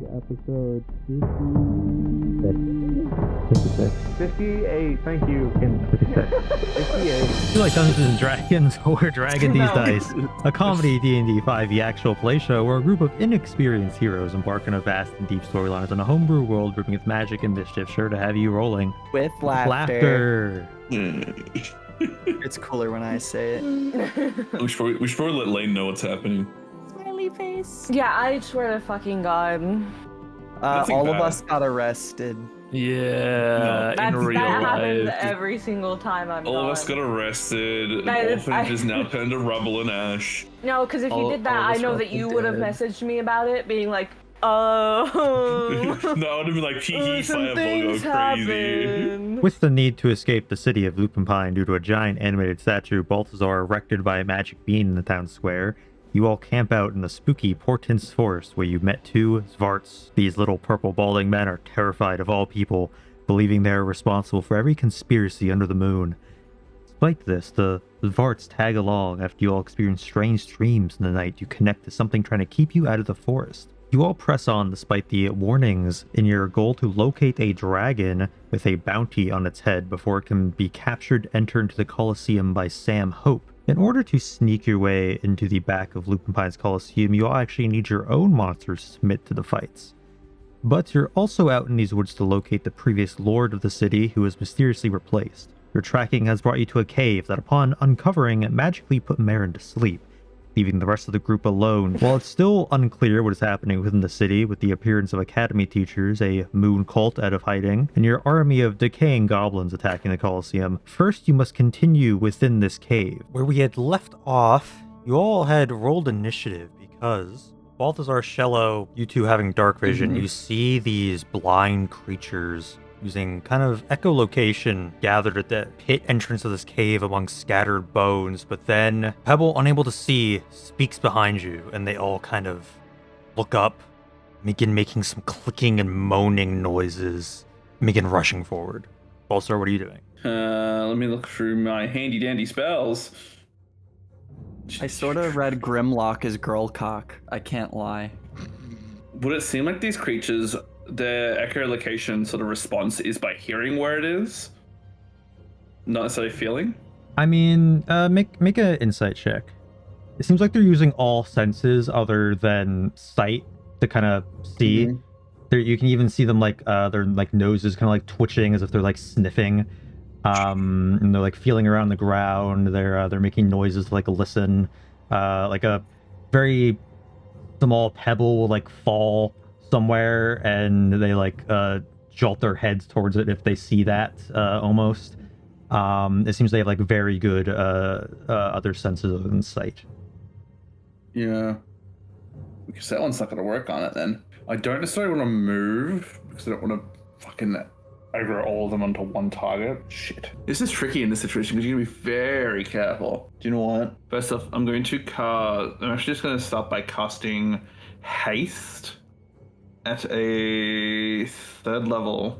episode 56. 58, thank you. 58. You like Dungeons and Dragons or Dragon Deez Dice, a comedy D&D 5e actual play show where a group of inexperienced heroes embark on a vast and deep storylines on a homebrew world dripping with magic and mischief, sure to have you rolling with laughter. It's cooler when I say it. We should probably let Lane know what's happening. Smiley face. Yeah, I swear to fucking God. All of us got arrested. Yeah, That in real happens life. every single time I'm All gone. of us got arrested. That The is- orphanage is now turned to rubble and ash. No, because if you did that, all of I us know are that you fucking would have dead. messaged me about it, being like, oh. No, I would have been like, hee some fireball go things crazy. happen. With the need to escape the city of Lupinpine due to a giant animated statue Balthazar erected by a magic bean in the town square, you all camp out in the spooky Portent's Forest where you met two Zvarts. These little purple balding men are terrified of all people, believing they are responsible for every conspiracy under the moon. Despite this, the Zvarts tag along after you all experience strange dreams in the night you connect to something trying to keep you out of the forest. You all press on despite the warnings in your goal to locate a dragon with a bounty on its head before it can be captured and entered into the Colosseum by Sam Hope. In order to sneak your way into the back of Lupinpine's Colosseum, you all actually need your own monsters to submit to the fights. But you're also out in these woods to locate the previous lord of the city who was mysteriously replaced. Your tracking has brought you to a cave that upon uncovering magically put Mherren to sleep, leaving the rest of the group alone. While it's still unclear what is happening within the city with the appearance of academy teachers, a moon cult out of hiding, and your army of decaying goblins attacking the Colosseum, first you must continue within this cave. Where we had left off, you all had rolled initiative because Balthazar, Shello, you two having dark vision, you see these blind creatures using kind of echolocation gathered at the pit entrance of this cave among scattered bones, but then Pebble, unable to see, speaks behind you, and they all kind of look up, begin making some clicking and moaning noises, and begin rushing forward. Balthazar, what are you doing? Let me look through my handy dandy spells. I sort of read Grimlock as girl cock. I can't lie. Would it seem like these creatures, their echolocation sort of response is by hearing where it is, not necessarily feeling? I mean, make an insight check. It seems like they're using all senses other than sight to kind of see. You can even see them like their like noses kind of like twitching as if they're like sniffing. And they're like feeling around the ground. They're making noises to like listen. Like a very small pebble will like fall somewhere, and they like jolt their heads towards it if they see that. Almost. It seems they have like very good other senses other than sight. Yeah. Because that one's not going to work on it then. I don't necessarily want to move because I don't want to fucking aggro all of them onto one target. Shit. This is tricky in this situation because you're going to be very careful. Do you know what? First off, I'm going to cast... I'm actually just going to start by casting Haste at a 3rd level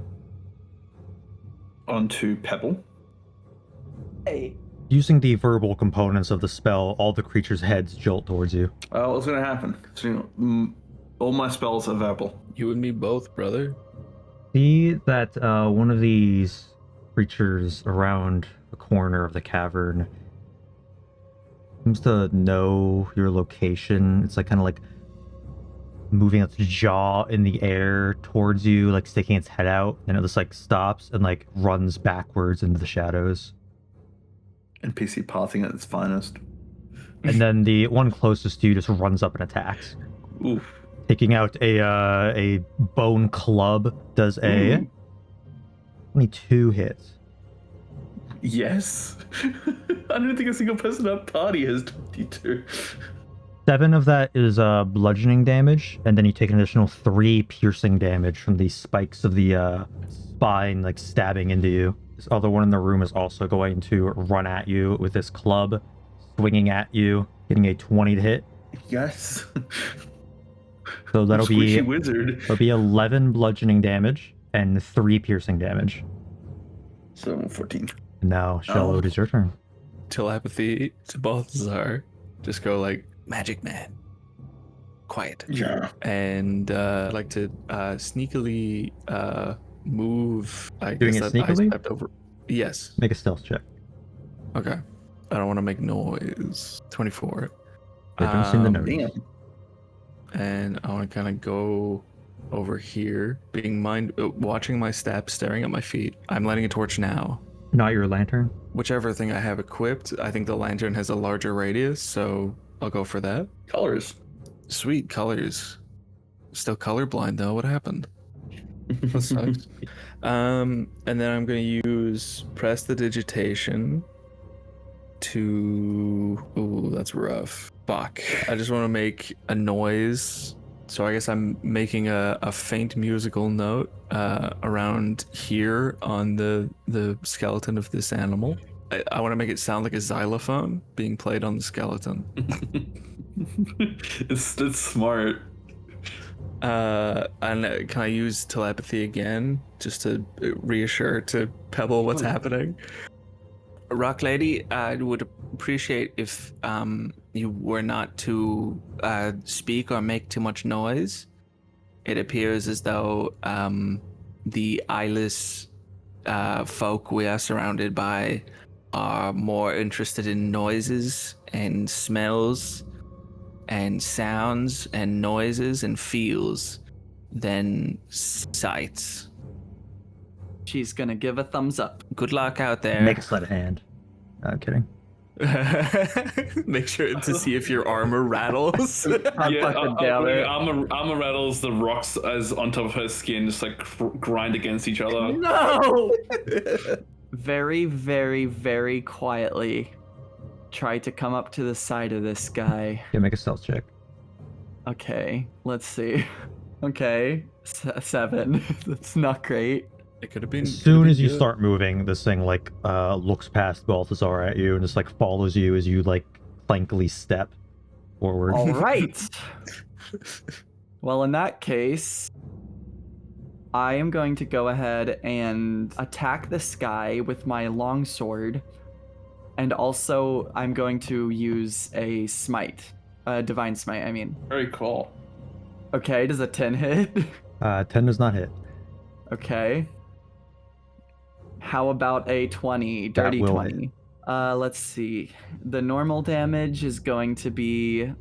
onto Pebble. Hey. Using the verbal components of the spell, all the creatures' heads jolt towards you. Well, what's going to happen? So, you know, all my spells are verbal. You and me both, brother. See that one of these creatures around the corner of the cavern seems to know your location. It's like kind of like moving its jaw in the air towards you, like sticking its head out, and it just like stops and like runs backwards into the shadows. NPC pathing at its finest. And then the one closest to you just runs up and attacks. Oof. Taking out a bone club, does a 22 hits. Yes. I don't think a single person in our party has 22. 7 of that is bludgeoning damage, and then you take an additional 3 piercing damage from the spikes of the spine, like stabbing into you. This other one in the room is also going to run at you with this club, swinging at you, getting a 20 to hit. Yes. So that'll be Squishy wizard. 11 bludgeoning damage and 3 piercing damage. So 14. Now, Shello, it is your turn. Telepathy to Balthazar. Just go like, magic man. quiet. Yeah. And I'd like to sneakily move. I Doing guess it that I sneakily? stepped over. Yes. Make a stealth check. Okay. I don't want to make noise. 24. They don't seem to Um, notice. Damn. And I want to kind of go over here, watching my steps, staring at my feet. I'm lighting a torch now. Not your lantern? Whichever thing I have equipped, I think the lantern has a larger radius, so I'll go for that. Colors. Sweet colors. Still colorblind though. What happened? That sucks. And then I'm gonna use prestidigitation to. Ooh, that's rough. Fuck. I just want to make a noise. So I guess I'm making a faint musical note around here on the skeleton of this animal. I want to make it sound like a xylophone being played on the skeleton. It's smart. And can I use telepathy again just to reassure to Pebble what's happening? Rock Lady, I would appreciate if you were not to speak or make too much noise. It appears as though the eyeless folk we are surrounded by are more interested in noises and smells and sounds and noises and feels than sights. She's gonna give a thumbs up. Good luck out there. Make a sleight of hand. I'm kidding. Make sure to see if your armor rattles. Armor rattles the rocks as on top of her skin, just like grind against each other. No! Very, very, very quietly try to come up to the side of this guy. Yeah, make a stealth check. Okay, let's see. Okay, 7. That's not great. It could have been. As soon as you start moving, this thing like looks past Balthazar at you and just like follows you as you like clankily step forward. All right. Well, in that case, I am going to go ahead and attack this guy with my longsword, and also I'm going to use a smite, divine smite. I mean. Very cool. Okay, does a 10 hit? 10 does not hit. Okay. How about a 20? Dirty That will 20. Let's see. The normal damage is going to be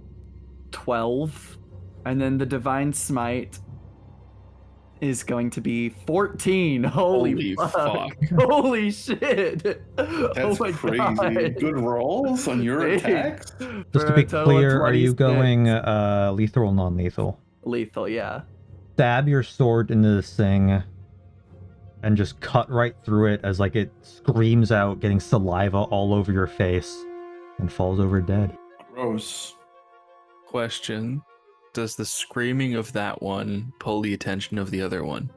12. And then the divine smite is going to be 14. Holy fuck. Holy shit. That's crazy. God. Good rolls on your attacks. Just to be clear, are you going lethal or non-lethal? Lethal, yeah. Stab your sword into this thing and just cut right through it as like it screams out, getting saliva all over your face, and falls over dead. Gross. Question: does the screaming of that one pull the attention of the other one?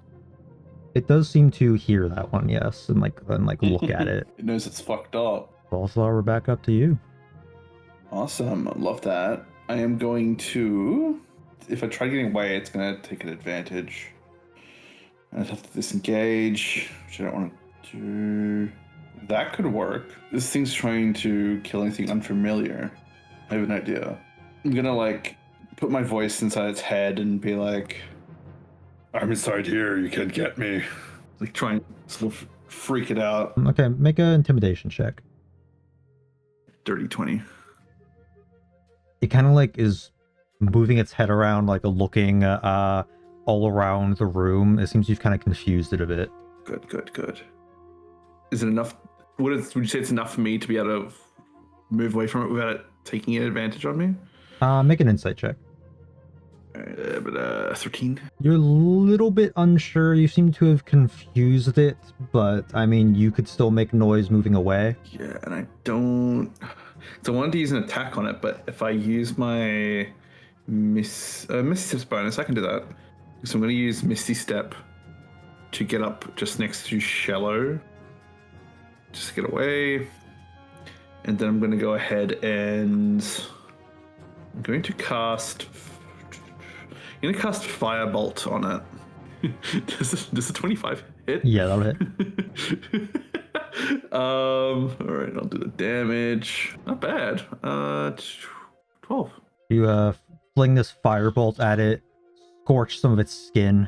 It does seem to hear that one, yes, and like look at it. It knows it's fucked up. Balthazar, we're back up to you. Awesome. I love that. I am going to... If I try getting away, it's going to take an advantage. I'd have to disengage, which I don't want to do. That could work. This thing's trying to kill anything unfamiliar. I have an idea. I'm going to, like, put my voice inside its head and be like, I'm inside here, you can't get me. Like, try and sort of freak it out. Okay, make an intimidation check. Dirty 20. It kind of like is moving its head around, like looking all around the room. It seems you've kind of confused it a bit. Good. Is it enough? Would you say it's enough for me to be able to move away from it without it taking an advantage on me? Make an insight check. 13. You're a little bit unsure. You seem to have confused it, but I mean, you could still make noise moving away. Yeah, and I don't... So I wanted to use an attack on it, but if I use my Misty Step's bonus, I can do that. So I'm going to use Misty Step to get up just next to Shello. Just get away. And then I'm going to go ahead and... I'm going to cast Firebolt on it. Does a 25 hit? Yeah, that'll hit. Alright, I'll do the damage. Not bad. 12. You fling this firebolt at it, scorch some of its skin.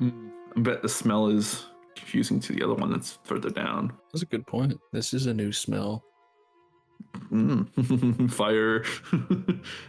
I bet the smell is confusing to the other one that's further down. That's a good point. This is a new smell. Fire.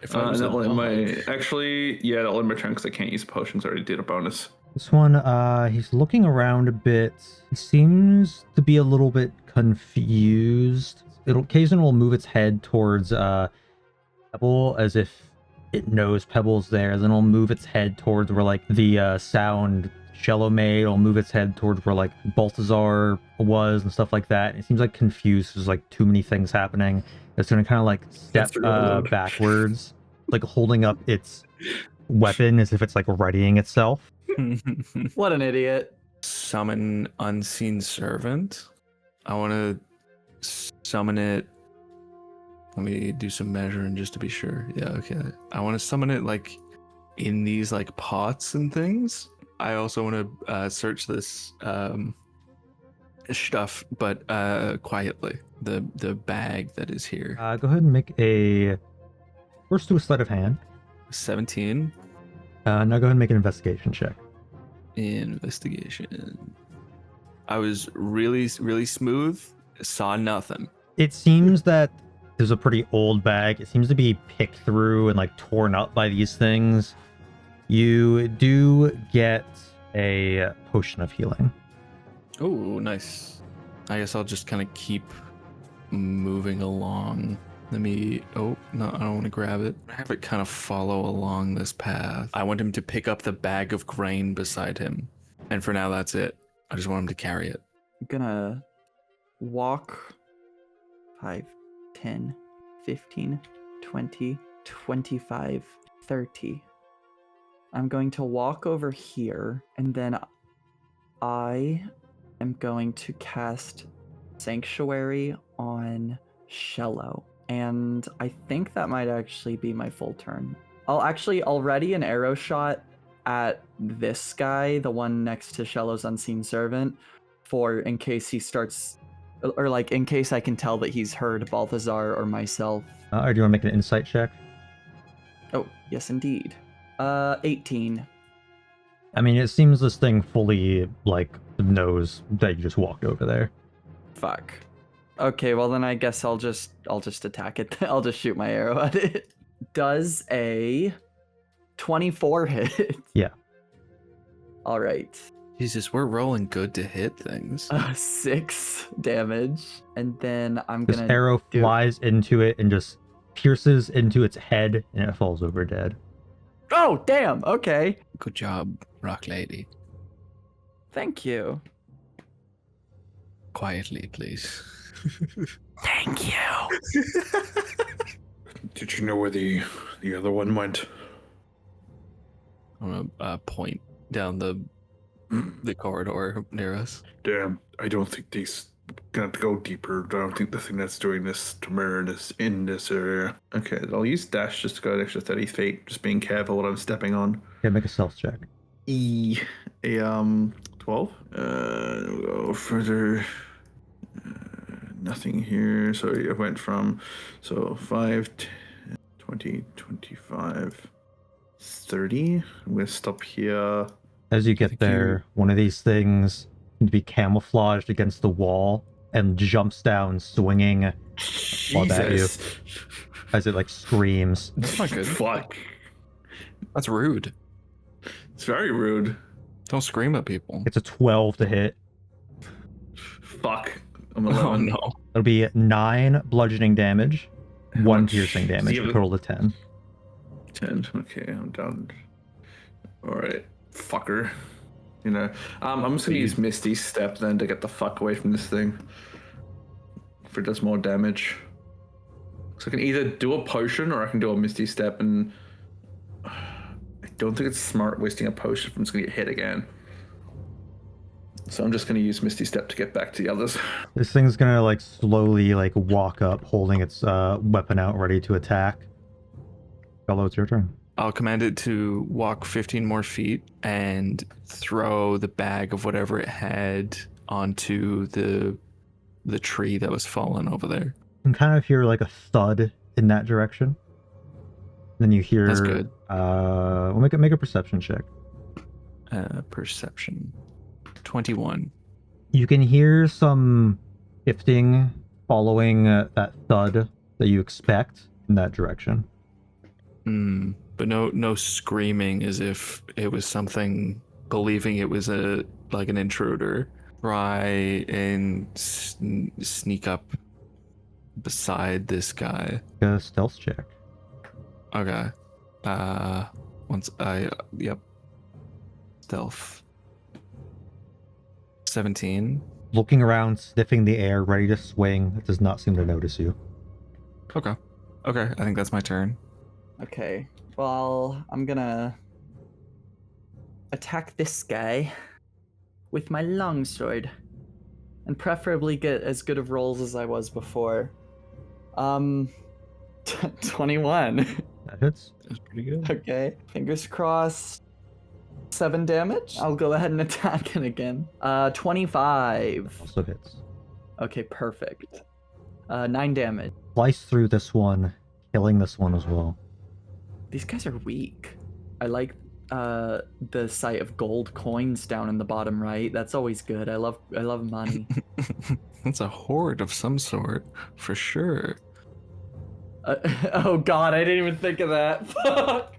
If I was that'll a end my dog. actually, yeah, that'll end my turn because I can't use potions. I already did a bonus. This one, he's looking around a bit. He seems to be a little bit confused. It'll occasionally will move its head towards Pebble as if it knows Pebble's there. Then it'll move its head towards where like the sound Shello made. It'll move its head towards where like Balthazar was and stuff like that. It seems like confused. There's like too many things happening. It's gonna kind of like step That's really loud. backwards, like holding up its weapon as if it's like readying itself. What an idiot. Summon Unseen Servant. I want to summon it. Let me do some measuring just to be sure. Yeah, okay. I want to summon it like in these like pots and things. I also want to search this stuff, but quietly. The bag that is here. Go ahead and make a first do a sleight of hand. 17. Now go ahead and make an investigation check. Investigation. I was really smooth. Saw nothing. It seems that there's a pretty old bag. It seems to be picked through and like torn up by these things. You do get a potion of healing. Oh, nice. I guess I'll just kind of keep moving along. Let me... Oh, no, I don't want to grab it. I have it kind of follow along this path. I want him to pick up the bag of grain beside him. And for now, that's it. I just want him to carry it. I'm gonna walk 5, 10, 15, 20, 25, 30. I'm going to walk over here, and then I am going to cast Sanctuary on Shello. And I think that might actually be my full turn. I'll ready an arrow shot at this guy, the one next to Shello's Unseen Servant, for in case he starts, or like in case I can tell that he's heard Balthazar or myself. Or do you want to make an insight check? Oh, yes indeed. 18. I mean, it seems this thing fully like knows that you just walked over there. Fuck. Okay, well then I guess I'll just attack it. I'll just shoot my arrow at it. Does a 24 hit? Yeah. All right. Jesus, we're rolling good to hit things. 6 damage, and then I'm This gonna arrow flies into it and just pierces into its head, and it falls over dead. Oh, damn. Okay. Good job, Rock Lady. Thank you. Quietly, please. Thank you. Did you know where the other one went? I'm gonna point down the corridor near us. Damn, I don't think these gonna have to go deeper. I don't think the thing that's doing this to Mherren is in this area. Okay, I'll use dash just to go an extra 30 feet, just being careful what I'm stepping on. Okay, make a stealth check. 12. We'll go further. Nothing here. So I went from 5, 10, 20, 25, 30. I'm gonna stop here. As you get there, one of these things can be camouflaged against the wall and jumps down, swinging at you Jesus. as it like screams. That's not good. Fuck. That's rude. It's very rude. Don't scream at people. It's a 12 to hit. Fuck. I'm Oh alone. no. It'll be 9 bludgeoning damage, 1 much? piercing damage, Yeah, a but- total of 10. 10. Okay, I'm down. Alright. Fucker. You know. I'm just gonna use Misty Step then to get the fuck away from this thing. If it does more damage. So I can either do a potion or I can do a Misty Step, and I don't think it's smart wasting a potion if I'm just gonna get hit again. So I'm just gonna use Misty Step to get back to the others. This thing's gonna like slowly like walk up, holding its weapon out, ready to attack. Shello, it's your turn. I'll command it to walk 15 more feet and throw the bag of whatever it had onto the tree that was fallen over there. You can kind of hear like a thud in that direction. Then you hear. That's good. We'll make a perception check. Perception. 21. You can hear some shifting following that thud that you expect in that direction. But no screaming as if it was something, believing it was like an intruder. Try and sneak up beside this guy. A stealth check. Okay. Yep. Stealth. 17. Looking around, sniffing the air, ready to swing. It does not seem to notice you. Okay. I think that's my turn. Okay. Well, I'm gonna attack this guy with my longsword, and preferably get as good of rolls as I was before. 21. That hits. That's pretty good. Okay. Fingers crossed. 7 damage. I'll go ahead and attack it again. 25. Also hits. Okay, perfect. 9 damage. Slice through this one, killing this one as well. These guys are weak. I like the sight of gold coins down in the bottom right. That's always good. I love money. It's a horde of some sort, for sure. Oh god, I didn't even think of that. Fuck.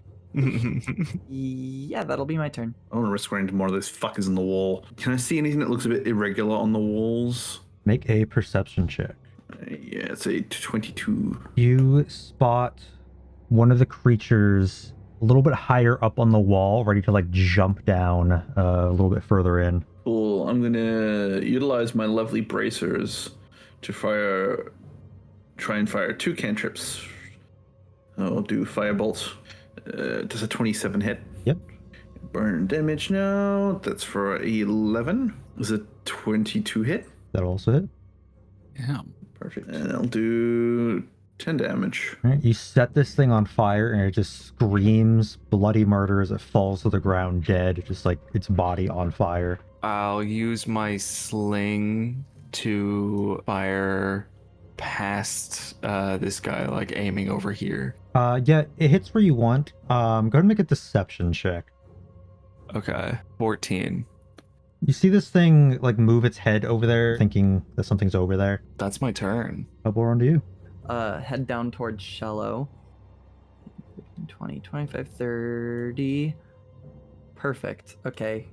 Yeah, that'll be my turn. I want to risk running into more of those fuckers on the wall. Can I see anything that looks a bit irregular on the walls? Make a perception check. Yeah, it's a 22. You spot one of the creatures a little bit higher up on the wall, ready to like jump down a little bit further in. Cool. I'm gonna utilize my lovely bracers to try and fire 2 cantrips. I'll do firebolt. Does a 27 hit? Yep. Burn damage now. That's for 11. Is a 22 hit? That'll also hit. Yeah. Perfect. And I'll do 10 damage. All right, you set this thing on fire and it just screams bloody murder as it falls to the ground dead, just like its body on fire. I'll use my sling to fire past this guy, like aiming over here. Yeah, it hits where you want. Go ahead and make a deception check. Okay. 14. You see this thing like move its head over there, thinking that something's over there. That's my turn. Pebble, on to you. Head down towards Shello. 20, 25, 30. Perfect. Okay.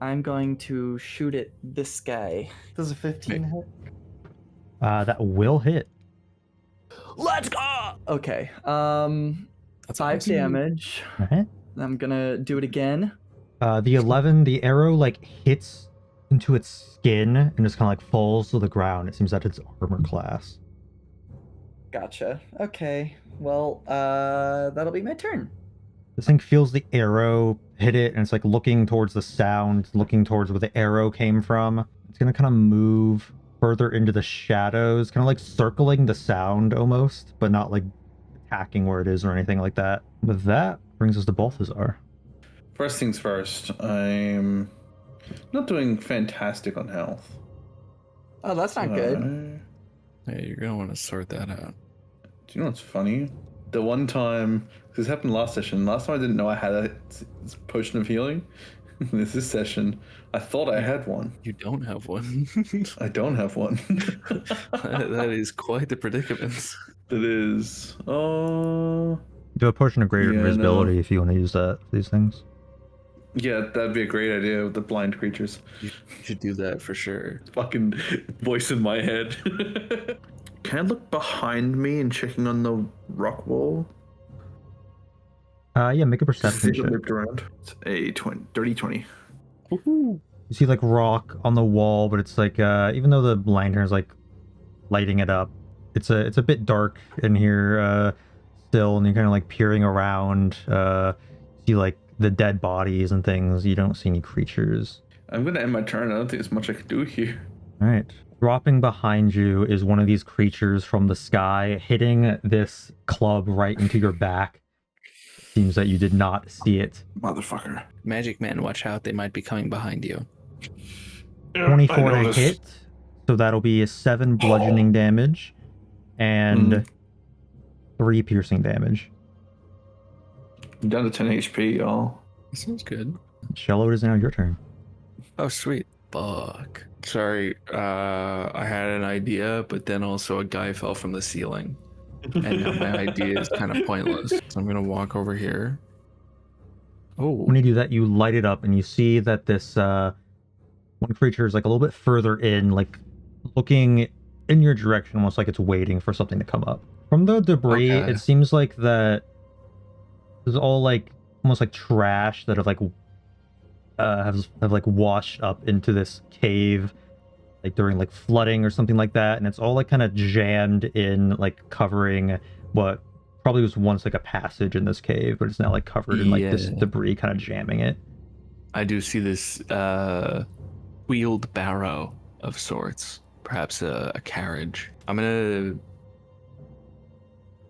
I'm going to shoot at this guy. Does a 15 hit? That will hit. Let's go! Okay. That's 5 awesome. damage. Uh-huh. I'm gonna do it again. The 11, the arrow like hits into its skin and just kind of like falls to the ground. It seems that it's armor class. Gotcha. Okay. Well, that'll be my turn. This thing feels the arrow hit it, and it's like looking towards the sound, looking towards where the arrow came from. It's gonna kind of move further into the shadows, kind of like circling the sound almost, but not like attacking where it is or anything like that. With that, brings us to Balthazar. First things first, I'm not doing fantastic on health. Oh, that's not good. Hey, you're gonna want to sort that out. Do you know what's funny? The one time, this happened last session. Last time I didn't know I had a potion of healing. This session, I thought I had one. You don't have one. I don't have one. That is quite the predicament. It is. Oh. Do a potion of greater Yeah, invisibility no. if you want to use that for these things. Yeah, that'd be a great idea with the blind creatures. You should do that for sure. Fucking voice in my head. Can I look behind me and checking on the rock wall? Yeah, make a perception See it check. looped around. It's a dirty 20. You see like rock on the wall, but it's like even though the lantern's like lighting it up, it's a bit dark in here still, and you're kind of like peering around. See like the dead bodies and things. You don't see any creatures. I'm gonna end my turn. I don't think there's much I can do here. All right. Dropping behind you is one of these creatures from the sky, hitting this club right into your back. Seems that you did not see it. Motherfucker. Magic man, watch out. They might be coming behind you. 24 to hit. So that'll be a 7 bludgeoning damage and 3 piercing damage. I'm down to 10 HP, y'all. Sounds good. Shello, it is now your turn. Oh, sweet. Fuck. Sorry, I had an idea, but then also a guy fell from the ceiling. And now my idea is kind of pointless. So I'm gonna walk over here. Oh, When you do that, you light it up and you see that this one creature is like a little bit further in, like looking in your direction, almost like it's waiting for something to come up. From the debris, Okay. it seems like that there's all like almost like trash that have like have like washed up into this cave, like during like flooding or something like that, and it's all like kind of jammed in, like covering what probably was once like a passage in this cave, but it's now like covered in like this Yeah. debris kind of jamming it. I do see this wheeled barrow of sorts, perhaps a carriage. I'm gonna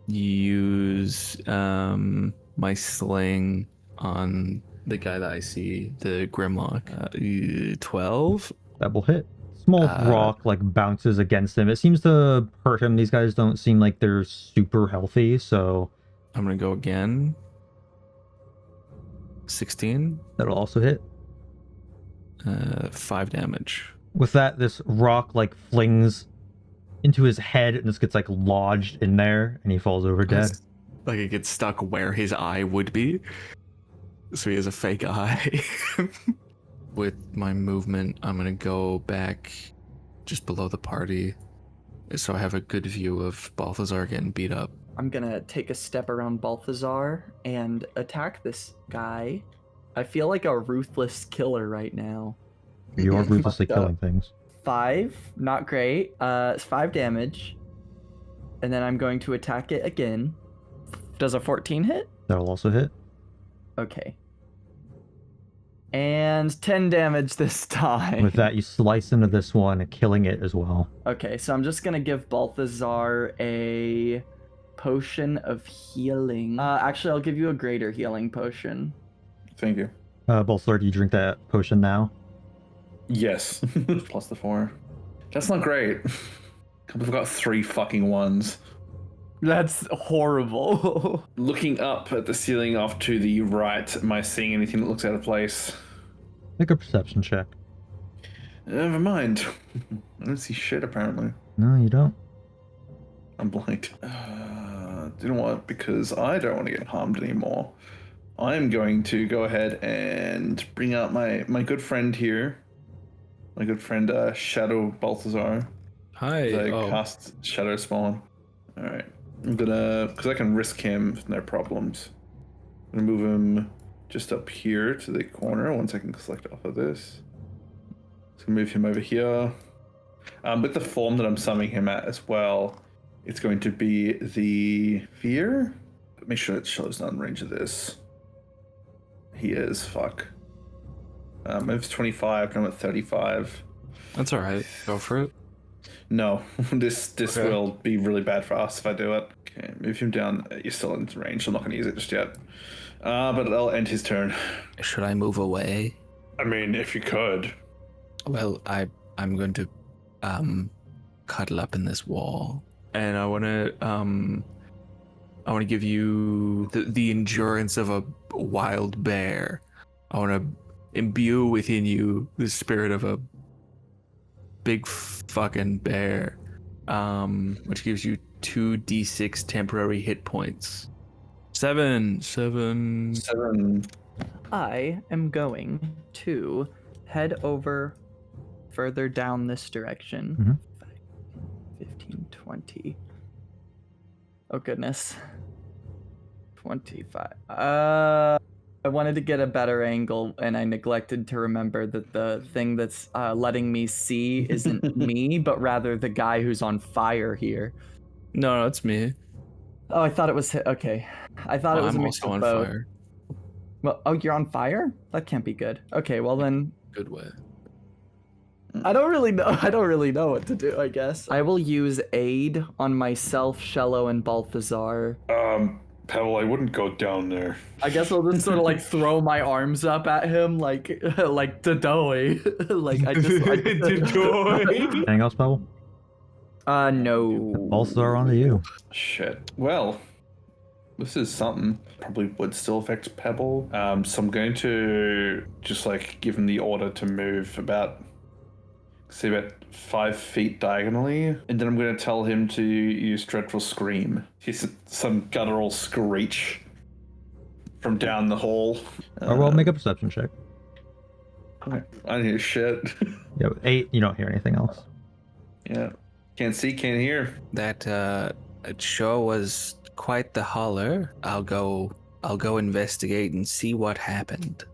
use my sling on the guy that I see, the Grimlock. 12. That will hit. Small rock like bounces against him. It seems to hurt him. These guys don't seem like they're super healthy, so I'm gonna go again. 16. that'll also hit. 5 damage. With that, this rock like flings into his head and just gets like lodged in there, and he falls over dead. Like it gets stuck where his eye would be. So he has a fake eye. With my movement, I'm gonna go back just below the party, so I have a good view of Balthazar getting beat up. I'm gonna take a step around Balthazar and attack this guy. I feel like a ruthless killer right now. You are ruthlessly Fucked up. killing things. 5, not great. It's 5 damage. And then I'm going to attack it again. Does a 14 hit? That'll also hit. Okay. And 10 damage this time. With that, you slice into this one, killing it as well. Okay, so I'm just gonna give Balthazar a potion of healing. Actually, I'll give you a greater healing potion. Thank you. Balthazar, do you drink that potion now? Yes. Plus the 4. That's not great. We've got 3 fucking ones. That's horrible. Looking up at the ceiling off to the right, am I seeing anything that looks out of place? Make a perception check. Never mind. I don't see shit apparently. No, you don't. I'm blind. Do you know what? Because I don't want to get harmed anymore. I'm going to go ahead and bring out my good friend here. My good friend Shadow Balthazar. Hi. I cast Shadow Spawn. Alright. I'm gonna, because I can risk him with no problems. I'm gonna move him just up here to the corner once I can select off of this. So move him over here. With the form that I'm summoning him at as well, it's going to be the Fear. Make sure it shows not in range of this. He is, fuck. Moves 25, and I'm at 35. That's alright. Go for it. No, this Okay. will be really bad for us if I do it. Okay, move him down. You're still in range, so I'm not going to use it just yet. But I'll end his turn. Should I move away? I mean, if you could. Well, I'm going to cuddle up in this wall, and I want to give you the endurance of a wild bear. I want to imbue within you the spirit of a big fucking bear, which gives you 2d6 temporary hit points. 7. I am going to head over further down this direction. 15, 20. Oh goodness. 25. I wanted to get a better angle, and I neglected to remember that the thing that's letting me see isn't me, but rather the guy who's on fire here. No, it's me. Oh, I thought it was okay. I thought it was I'm a mix also of on both. fire. Well, oh, you're on fire? That can't be good. Okay, well then, Good way. I don't really know what to do, I guess. I will use aid on myself, Shello, and Balthazar. Pebble, I wouldn't go down there. I guess I'll just sort of like throw my arms up at him like Dodoe. like I just Anything else, Pebble? No. Balthazar, onto you. Shit. Well, this is something. Probably would still affect Pebble. So I'm going to just like give him the order to move about 5 feet diagonally, and then I'm going to tell him to use Dreadful Scream. He's some guttural screech from down the hall. Or well, make a perception check. I don't hear shit. Yeah, with 8, you don't hear anything else. Yeah. Can't see, can't hear. That it sure was quite the holler. I'll go investigate and see what happened.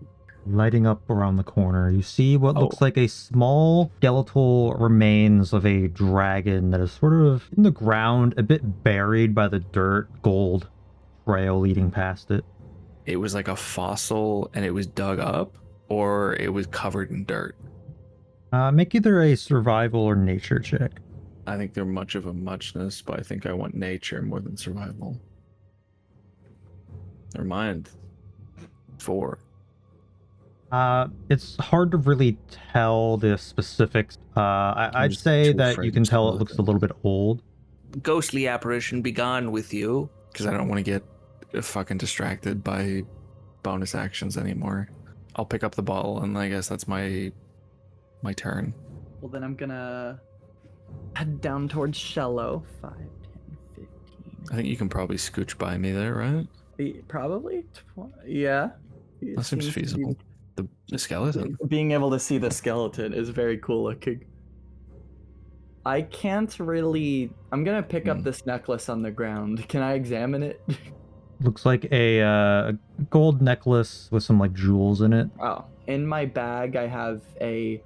Lighting up around the corner, you see what looks like a small skeletal remains of a dragon that is sort of in the ground, a bit buried by the dirt, gold trail leading past it. It was like a fossil and it was dug up, or it was covered in dirt. Make either a survival or nature check. I think they're much of a muchness, but I think I want nature more than survival. Never mind. 4. It's hard to really tell the specifics. I'd just say too that you afraid can to tell it look looks at a little bit old. Ghostly apparition, be gone with you. Because I don't want to get fucking distracted by bonus actions anymore. I'll pick up the bottle, and I guess that's my turn. Well, then I'm gonna head down towards Shello. 5, 10, 15. I think you can probably scooch by me there, right? Probably. Yeah. That seems feasible. The skeleton. Being able to see the skeleton is very cool looking. I can't really. I'm gonna pick up this necklace on the ground. Can I examine it? Looks like a gold necklace with some like jewels in it. Oh, in my bag I have a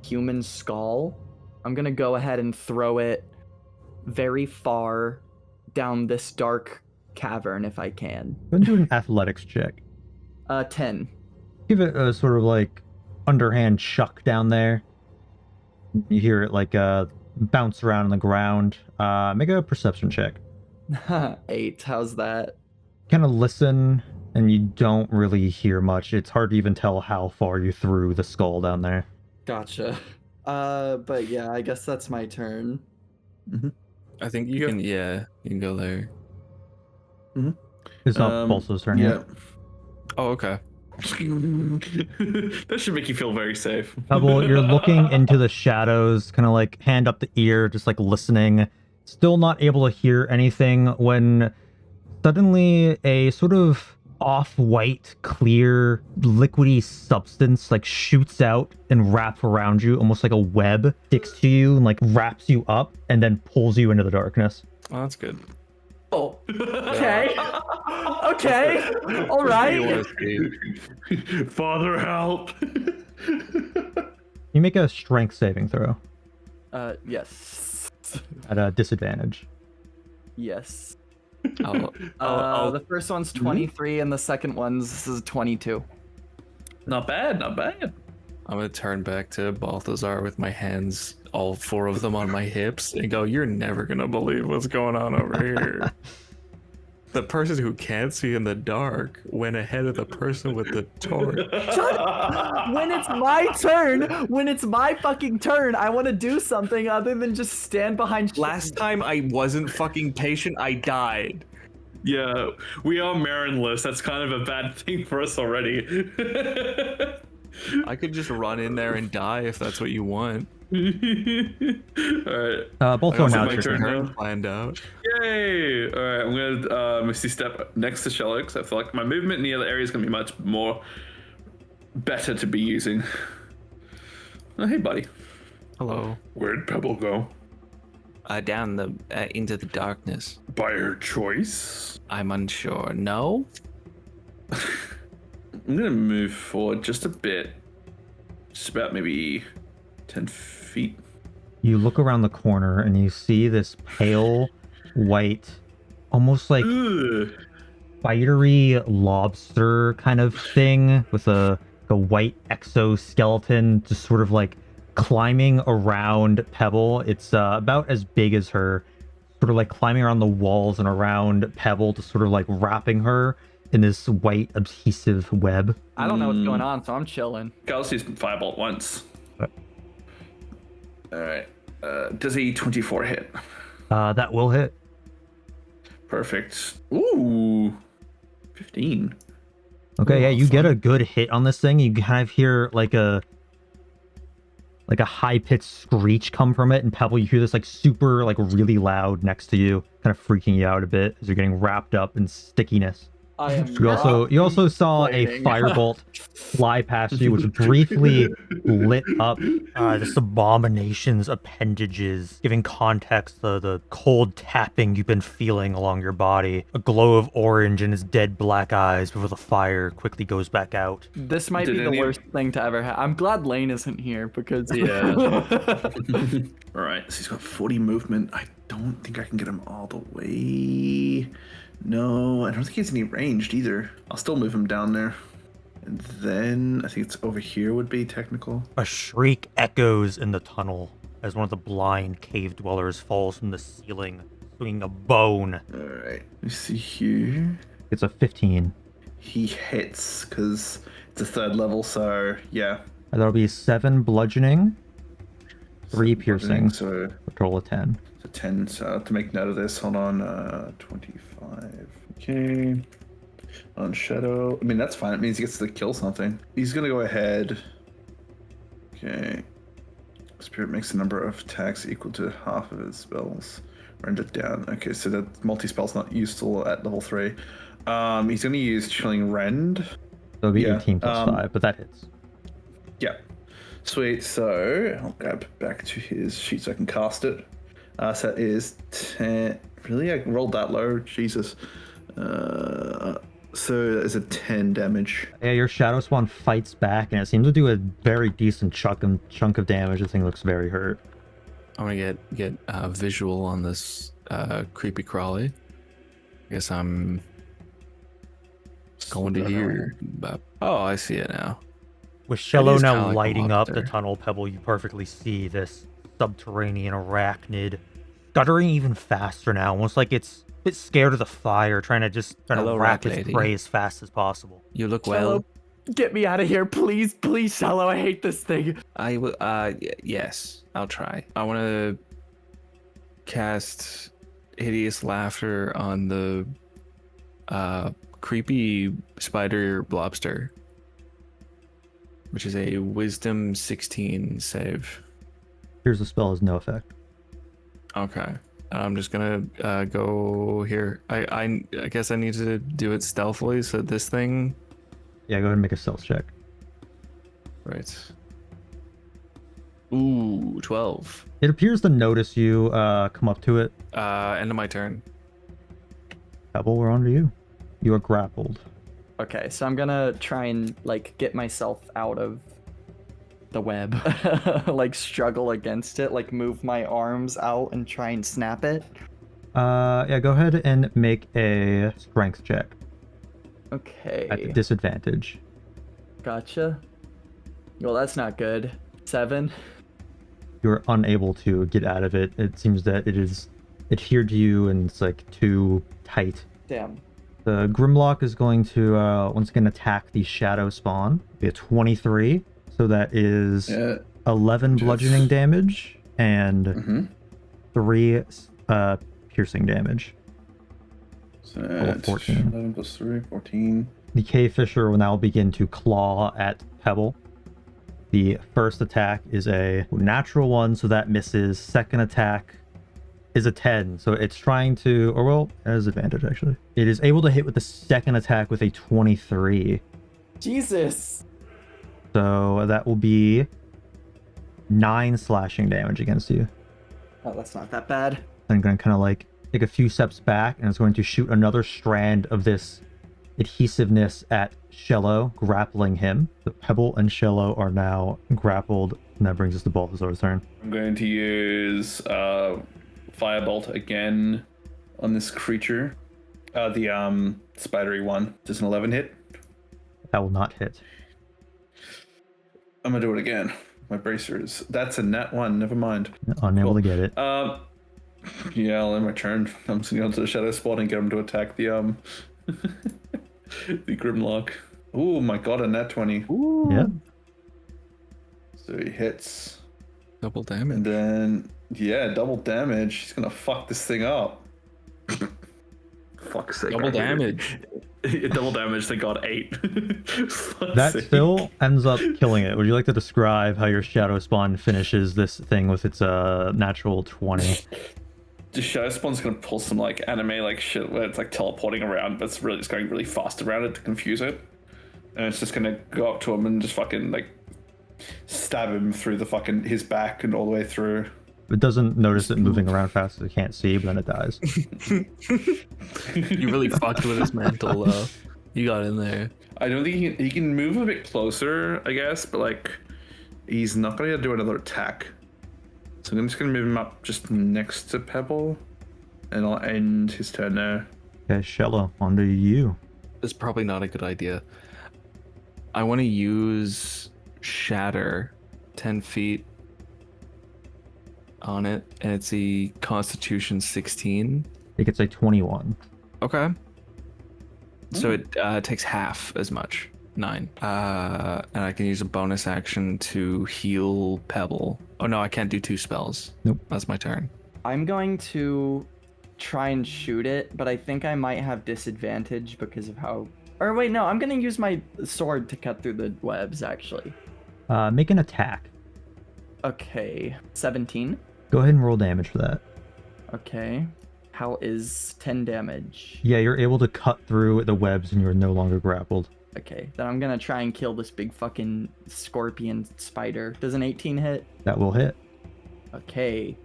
human skull. I'm gonna go ahead and throw it very far down this dark cavern if I can. Go and do an athletics check. 10. Give it a sort of like underhand chuck down there. You hear it like bounce around on the ground. Make a perception check. 8. How's that? Kind of listen, and you don't really hear much. It's hard to even tell how far you threw the skull down there. Gotcha. But yeah, I guess that's my turn. I think you can. Yeah, you can go there. It's not Pulso's turn yet. Oh, okay. That should make you feel very safe. Pebble, you're looking into the shadows, kind of like hand up the ear, just like listening. Still not able to hear anything when suddenly a sort of off-white, clear, liquidy substance like shoots out and wraps around you, almost like a web, sticks to you and like wraps you up and then pulls you into the darkness. Oh, that's good. Oh. Okay. Okay. All right. Father, help! You make a strength saving throw Yes. at a disadvantage. Yes. I'll The first one's 23 and the second one's 22. Not bad, not bad. I'm gonna turn back to Balthazar with my hands, all 4 of them on my hips, and go, "You're never gonna believe what's going on over here." The person who can't see in the dark went ahead of the person with the torch. When it's my turn, when it's my fucking turn, I want to do something other than just stand behind. Last time I wasn't fucking patient, I died. Yeah, we are Mherren-less. That's kind of a bad thing for us already. I could just run in there and die if that's what you want. Alright. Both are now my your turn turn. now. Planned out. Yay! Alright, I'm gonna Misty Step next to Shello because I feel like my movement in the other area is gonna be much more better to be using. Oh, hey, buddy. Hello. Where'd Pebble go? Down the into the darkness. By her choice? I'm unsure. No. I'm gonna move forward just a bit. Just about maybe 10 feet. You look around the corner and you see this pale white, almost like Ugh. spidery lobster kind of thing with a white exoskeleton just sort of like climbing around Pebble. It's about as big as her, sort of like climbing around the walls and around Pebble, just sort of like wrapping her in this white adhesive web. I don't know what's going on, so I'm chilling. Galaxy's Firebolt once. Right. Alright. Does a 24 hit? That will hit. Perfect. Ooh, 15. Okay, yeah, Oh, you get fun. a good hit on this thing. You kind of hear like a high-pitched screech come from it, and Pebble, you hear this like super, like really loud next to you, kind of freaking you out a bit as you're getting wrapped up in stickiness. I am. You also saw a complaining. firebolt fly past you, which briefly lit up this abomination's appendages, giving context to the cold tapping you've been feeling along your body. A glow of orange in his dead black eyes before the fire quickly goes back out. This might Did be the any of- worst thing to ever happen. I'm glad Lane isn't here because Yeah. All right, so he's got 40 movement. I don't think I can get him all the way. No, I don't think he has any ranged either. I'll still move him down there. And then I think it's over here would be technical. A shriek echoes in the tunnel as one of the blind cave dwellers falls from the ceiling, swinging a bone. All right, let me see here. It's a 15. He hits because it's a 3rd level, so yeah. And that'll be 7 bludgeoning, 3 So piercing, So for a total of 10. So 10, so to make note of this, hold on, 25. Okay. On Shadow. I mean, that's fine. It means he gets to kill something. He's going to go ahead. Okay. Spirit makes the number of attacks equal to half of his spells. Rend it down. Okay, so that multi-spell's not useful at level 3. He's going to use Chilling Rend. So it'll be Yeah, 18 plus 5, but that hits. Yeah. Sweet. So I'll grab back to his sheet so I can cast it. So that is 10. Really? I rolled that low? Jesus. So that is a 10 damage. Yeah, your Shadow Spawn fights back, and it seems to do a very decent chunk of damage. The thing looks very hurt. I want to get visual on this creepy crawly. I guess I'm going to here. But, oh, I see it now. With Shello is now kinda like a lighting up the monster. tunnel, Pebble, you perfectly see this subterranean arachnid guttering even faster now, almost like it's a bit scared of the fire, trying to Hello, wrap rat its lady. prey as fast as possible. You look well. Shello, get me out of here, please, please, Shello. I hate this thing. I will. Yes, I'll try. I want to cast hideous laughter on the creepy spider blobster, which is a Wisdom 16 save. Here's the spell has no effect. Okay. I'm just gonna go here. I guess I need to do it stealthily. So this thing, Yeah, go ahead and make a stealth check. right? Ooh, 12. It appears to notice you come up to it. End of my turn. Pebble, we're on to you. You are grappled. Okay, so I'm gonna try and like get myself out of the web, like struggle against it, like move my arms out and try and snap it. Yeah, go ahead and make a strength check at Okay, disadvantage. gotcha. Well, that's not good. 7. You're unable to get out of it. It seems that it is adhered to you and it's like too tight. Damn. The Grimlock is going to once again attack the Shadow Spawn. Be a 23, so that is Yeah. 11 bludgeoning damage and Mm-hmm. 3 piercing damage. So Roll that's 14. 11 plus 3, 14. The Cave Fisher will now begin to claw at Pebble. The first attack is a natural 1, so that misses. Second attack is a 10, so it's trying to, or well, it has advantage actually. It is able to hit with the second attack with a 23. Jesus. So that will be 9 slashing damage against you. Oh, that's not that bad. I'm going to kind of like take a few steps back, and it's going to shoot another strand of this adhesiveness at Shello, grappling him. The Pebble and Shello are now grappled, and that brings us to Balthazar's turn. I'm going to use Firebolt again on this creature. The spidery one. Does an 11 hit? That will not hit. I'm gonna do it again. My bracers. That's a nat 1. Never mind. Unable Cool. to get it. Yeah, I'll end my turn. I'm just gonna go to the Shadow Spawn and get him to attack the the Grimlock. Oh my god, a nat 20. Yeah. So he hits. Double damage. And then, yeah, double damage. He's gonna fuck this thing up. fuck's sake. Double damage. Double damage, they got 8. That still ends up killing it. Would you like to describe how your Shadow Spawn finishes this thing with its natural 20? The Shadow Spawn's gonna pull some like anime like shit where it's like teleporting around, but it's really just going really fast around it to confuse it. And it's just gonna go up to him and just fucking like stab him through the fucking his back and all the way through. It doesn't notice it moving around fast as it can't see, but then it dies. You really fucked with his mantle, though. You got in there. I don't think he can move a bit closer, I guess, but like he's not gonna do another attack. So I'm just gonna move him up just next to Pebble, and I'll end his turn there. Okay, Shello, on to you. It's probably not a good idea. I want to use Shatter 10 feet on it, and it's a Constitution 16. It gets a 21. Okay. So it takes half as much, 9. And I can use a bonus action to heal Pebble. Oh no, I can't do 2 spells. Nope. That's my turn. I'm going to try and shoot it, but I think I might have disadvantage because of how... Or wait, no, I'm going to use my sword to cut through the webs, actually. Make an attack. Okay, 17. Go ahead and roll damage for that. Okay. How is 10 damage? Yeah, you're able to cut through the webs and you're no longer grappled. Okay, then I'm gonna try and kill this big fucking scorpion spider. Does an 18 hit? That will hit. Okay.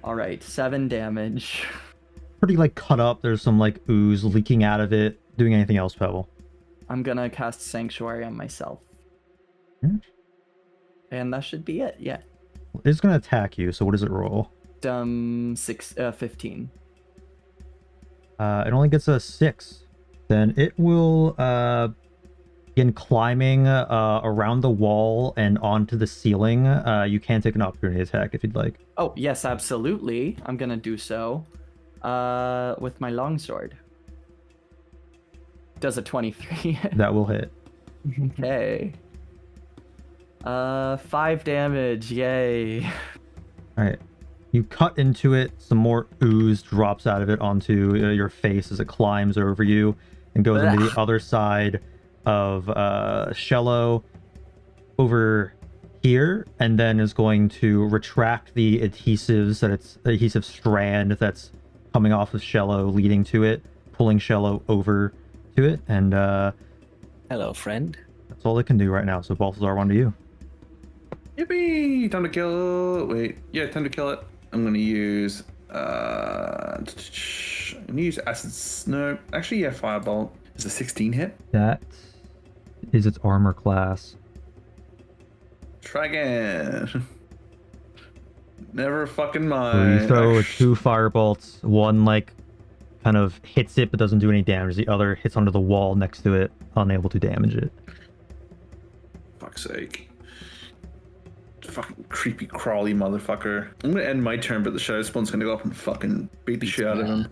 Alright, 7 damage. Pretty like cut up. There's some like ooze leaking out of it. Doing anything else, Pebble? I'm gonna cast Sanctuary on myself. And that should be it, yeah. It's gonna attack you, so what does it roll? 15. It only gets a 6. Then it will begin climbing around the wall and onto the ceiling. You can take an opportunity attack if you'd like. Oh, yes, absolutely. I'm gonna do so. With my longsword. Does a 23. That will hit. Okay. 5 damage, yay. Alright. You cut into it, some more ooze drops out of it onto your face as it climbs over you and goes into the other side of Shello over here, and then is going to retract the adhesive strand that's coming off of Shello, leading to it, pulling Shello over to it, and Hello, friend. that's all it can do right now. So Balthazar, on to you. Yippee! Time to kill. Wait, yeah, time to kill it. I'm gonna use acid. No, actually, yeah, firebolt. Is a 16 hit? That is its armor class. Try again. Never fucking So mind. you throw 2 firebolts. One like kind of hits it but doesn't do any damage. The other hits onto the wall next to it, unable to damage it. Fuck's sake. Fucking creepy crawly motherfucker. I'm gonna end my turn, but the Shadow Spawn's gonna go up and fucking beat the shit out of him.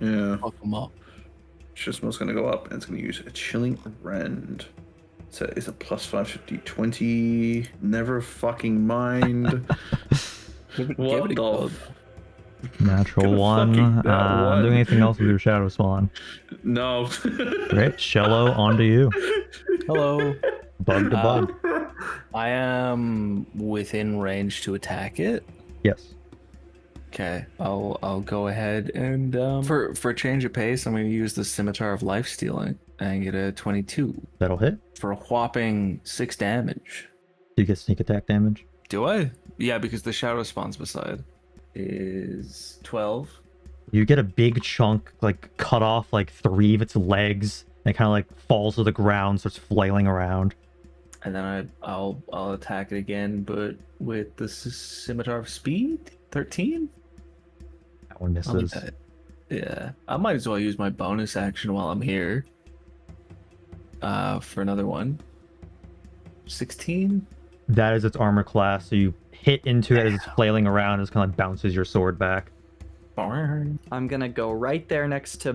Yeah. Fuck him up. Shadow Spawn's gonna go up and it's gonna use a Chilling Rend. So it's a plus 5, 50, 20. Never fucking mind. What the? Natural Gonna 1. fucking one. Doing anything else with your Shadow Spawn? No. Great. Shello, on to you. Hello. Bug to bug. I am within range to attack it. Yes. Okay, I'll go ahead and for a change of pace, I'm going to use the Scimitar of Life Stealing and get a 22 That'll hit. for a whopping 6 damage. Do you get sneak attack damage? Do I? Yeah, because the shadow spawns beside is 12. You get a big chunk, like, cut off, like, 3 of its legs, and it kind of, like, falls to the ground, starts flailing around. And then I'll attack it again, but with the Scimitar of Speed, 13. That one I'll leave misses. that. Yeah, I might as well use my bonus action while I'm here. For another one. 16. That is its armor class, so you hit into it as it's flailing around, it kind of like bounces your sword back. Barn. I'm gonna go right there next to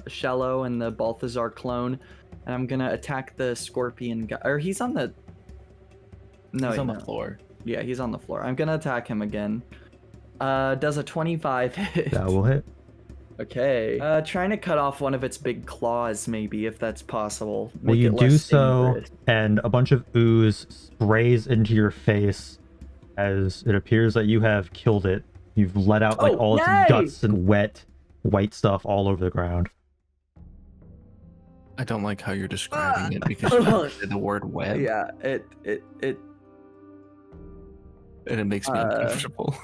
Shello and the Balthazar clone, and I'm gonna attack the scorpion guy. Or he's on the... No, He's on no. the floor. Yeah, he's on the floor. I'm gonna attack him again. Does a 25 hit? That will hit. Okay. Trying to cut off one of its big claws, maybe, if that's possible. Well, Make you it do less so, dangerous. and a bunch of ooze sprays into your face as it appears that you have killed it. You've let out like Oh, all its yay! guts and wet, white stuff all over the ground. I don't like how you're describing it because you said the word web, Yeah, it and it makes me uncomfortable.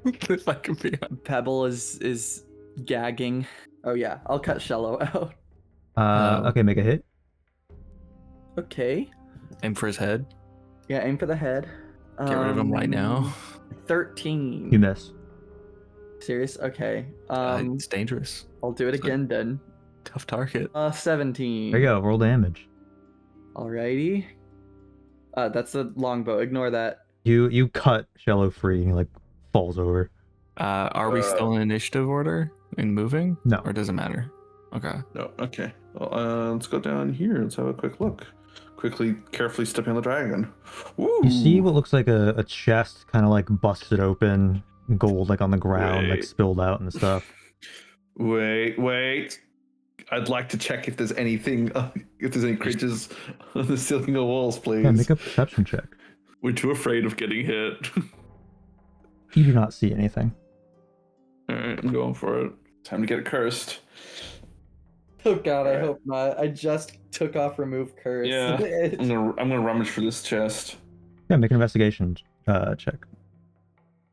If I can be honest. Pebble is gagging. Oh yeah, I'll cut Shello out. Okay, make a hit. Okay. Aim for his head. Yeah, aim for the head. Get rid of him right now. 13. You miss. Serious? Okay. It's dangerous. I'll do it again then. Tough target. 17. There you go. Roll damage. Alrighty. That's a longbow. Ignore that. You cut Shello free and he like falls over. Are we still in initiative order in moving? No. Or does it matter? Okay. No, okay. Well, let's go down here. Let's have a quick look. Carefully stepping on the dragon. Woo! You see what looks like a chest kind of like busted open, gold like on the ground, like Wait. spilled out and stuff. Wait. I'd like to check if there's anything, if there's any creatures on the ceiling or walls, please. Yeah, make a perception check. We're too afraid of getting hit. You do not see anything. Alright, I'm going for it. Time to get cursed. Oh god, I Alright. hope not. I just took off remove curse. Yeah. I'm gonna rummage for this chest. Yeah, make an investigation check.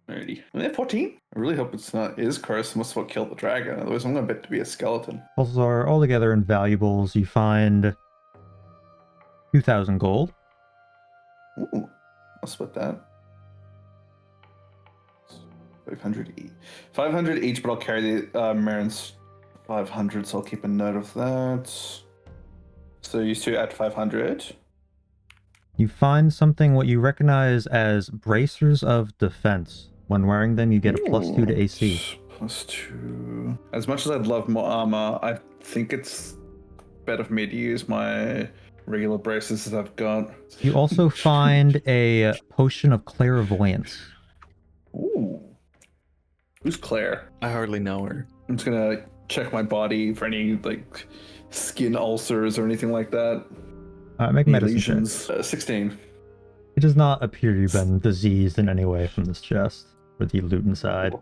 Alrighty. I'm at 14. I really hope it's not is cursed. Must what killed the dragon. Otherwise, I'm gonna bet to be a skeleton. Balthazar, altogether in valuables, you find 2,000 gold. Ooh, I'll split that. 500 each. 500 each, but I'll carry the Mherren's 500, so I'll keep a note of that. So you two at 500. You find something what you recognize as bracers of defense. When wearing them, you get a +2 to AC. +2. As much as I'd love more armor, I think it's better for me to use my regular braces that I've got. You also find a potion of clairvoyance. Ooh. Who's Claire? I hardly know her. I'm just gonna check my body for any like skin ulcers or anything like that. Make a Any medicine lesions. check. 16. It does not appear you've been diseased in any way from this chest, or the loot inside.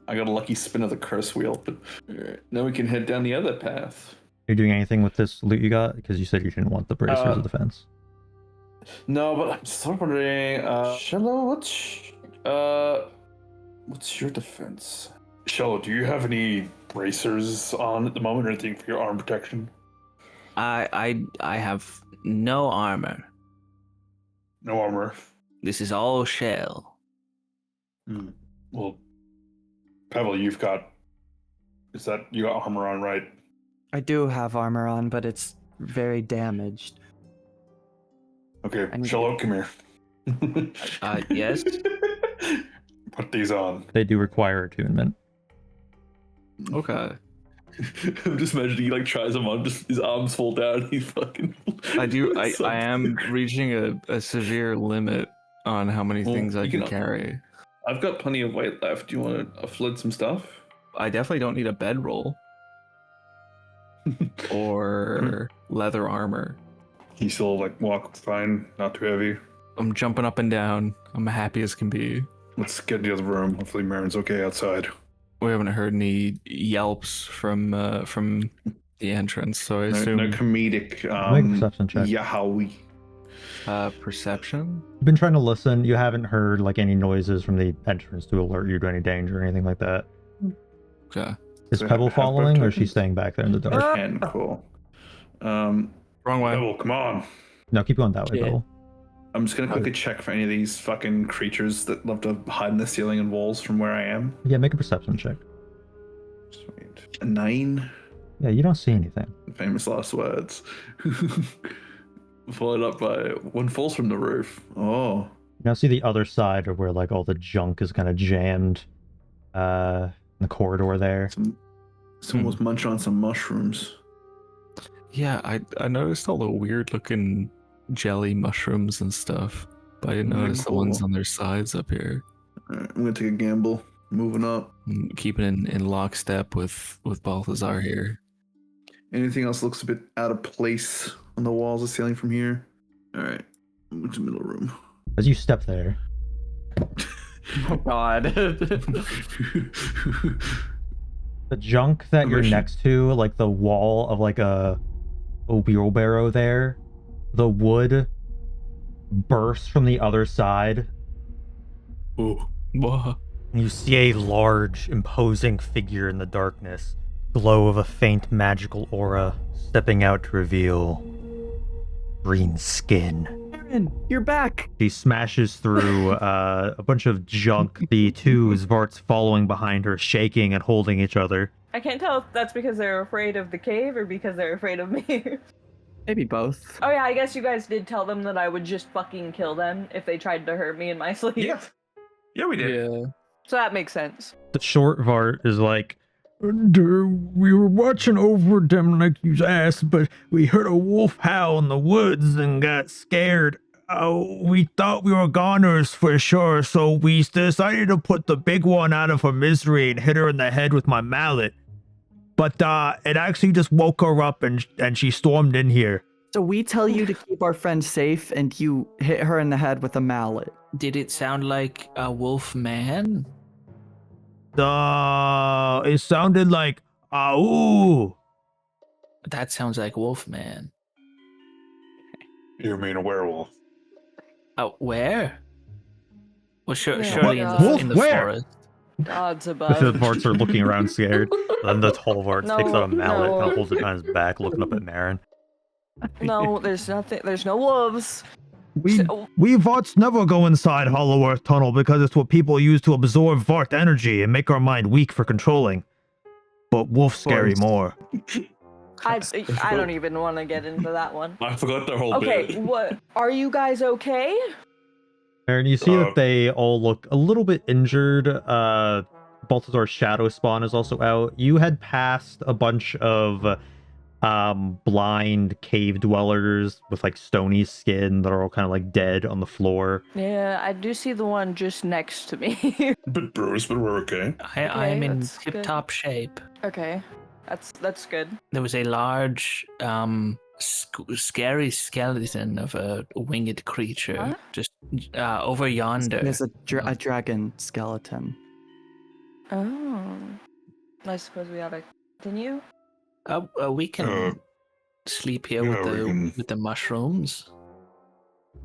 I got a lucky spin of the curse wheel, but now we can head down the other path. Are you doing anything with this loot you got? Because you said you didn't want the bracers of defense. No, but I'm sort of wondering, Shello, what's your defense? Shello, do you have any bracers on at the moment or anything for your arm protection? I have no armor. No armor. This is all shell. Well, Pebble, you got armor on, right? I do have armor on, but it's very damaged. Okay, I need Shello, come here. Yes. Put these on. They do require attunement. Okay. I'm just imagining he like tries them on, just his arms fall down. He fucking. I am reaching a severe limit on how many Well, things I you can can- carry. I've got plenty of weight left. Do you want to offload some stuff? I definitely don't need a bedroll or leather armor. You still like walk fine, not too heavy. I'm jumping up and down. I'm happy as can be. Let's get into the other room. Hopefully, Mherren's okay outside. We haven't heard any yelps from the entrance, so I No, assume no comedic. Make a perception check. Yahowie. perception. You've been trying to listen. You haven't heard like any noises from the entrance to alert you to any danger or anything like that. Okay. Is So Pebble have both following, or is she tokens? staying back there in the dark? And cool. Wrong way. Pebble, come on. No, keep going that way, Yeah. Pebble. I'm just gonna quickly check for any of these fucking creatures that love to hide in the ceiling and walls from where I am. Yeah, make a perception check. Sweet. A 9. Yeah, you don't see anything. Famous last words. Followed up by one falls from the roof. Oh. You now see the other side of where like all the junk is kind of jammed in the corridor there. Someone was munching on some mushrooms. Yeah, I noticed all the weird looking jelly mushrooms and stuff, but I didn't notice the ones cool. on their sides up here. Alright, I'm gonna take a gamble. Moving up. Keeping in lockstep with Balthazar here. Anything else looks a bit out of place on the walls of ceiling from here? All right. Move to middle room. As you step there, Oh God. the junk that you're next to, like the wall of like a wheelbarrow there, the wood bursts from the other side. Oh. Whoa. You see a large, imposing figure in the darkness, glow of a faint magical aura, stepping out to reveal green skin. Mherren, you're back. She smashes through a bunch of junk, the two Zvarts following behind her, shaking and holding each other. I can't tell if that's because they're afraid of the cave or because they're afraid of me. Maybe both. Oh yeah, I guess you guys did tell them that I would just fucking kill them if they tried to hurt me in my sleep. Yeah. Yeah, we did. Yeah. So that makes sense. The short Vart is like, we were watching over them like you asked, but we heard a wolf howl in the woods and got scared. Oh, we thought we were goners for sure, so we decided to put the big one out of her misery and hit her in the head with my mallet. But it actually just woke her up and she stormed in here. So we tell you to keep our friend safe, and you hit her in the head with a mallet. Did it sound like a wolf man? It sounded like, ooh. That sounds like Wolfman. You mean a werewolf? Where? Well, Yeah. surely in Wolf, the where? forest. Gods The above. Varts are looking around scared. Then the tall Vart takes out a mallet No. and holds it on his back, looking up at Mherren. No, there's nothing. There's no wolves. We Varts never go inside Hollow Earth Tunnel because it's what people use to absorb Vart energy and make our mind weak for controlling. But wolf scary more. I don't even want to get into that one. I forgot the whole Okay, bit. what? Are you guys okay? Mherren, you see that they all look a little bit injured. Balthazar's Shadow Spawn is also out. You had passed a bunch of blind cave dwellers with like stony skin that are all kind of like dead on the floor. Yeah, I do see the one just next to me. Bit bruised, but we're okay. I'm in that's good. tip-top shape. Okay, that's good. There was a large, scary skeleton of a winged creature Huh? just over yonder. There's a dragon skeleton. Oh, I suppose we oughta continue. We can sleep here with the mushrooms.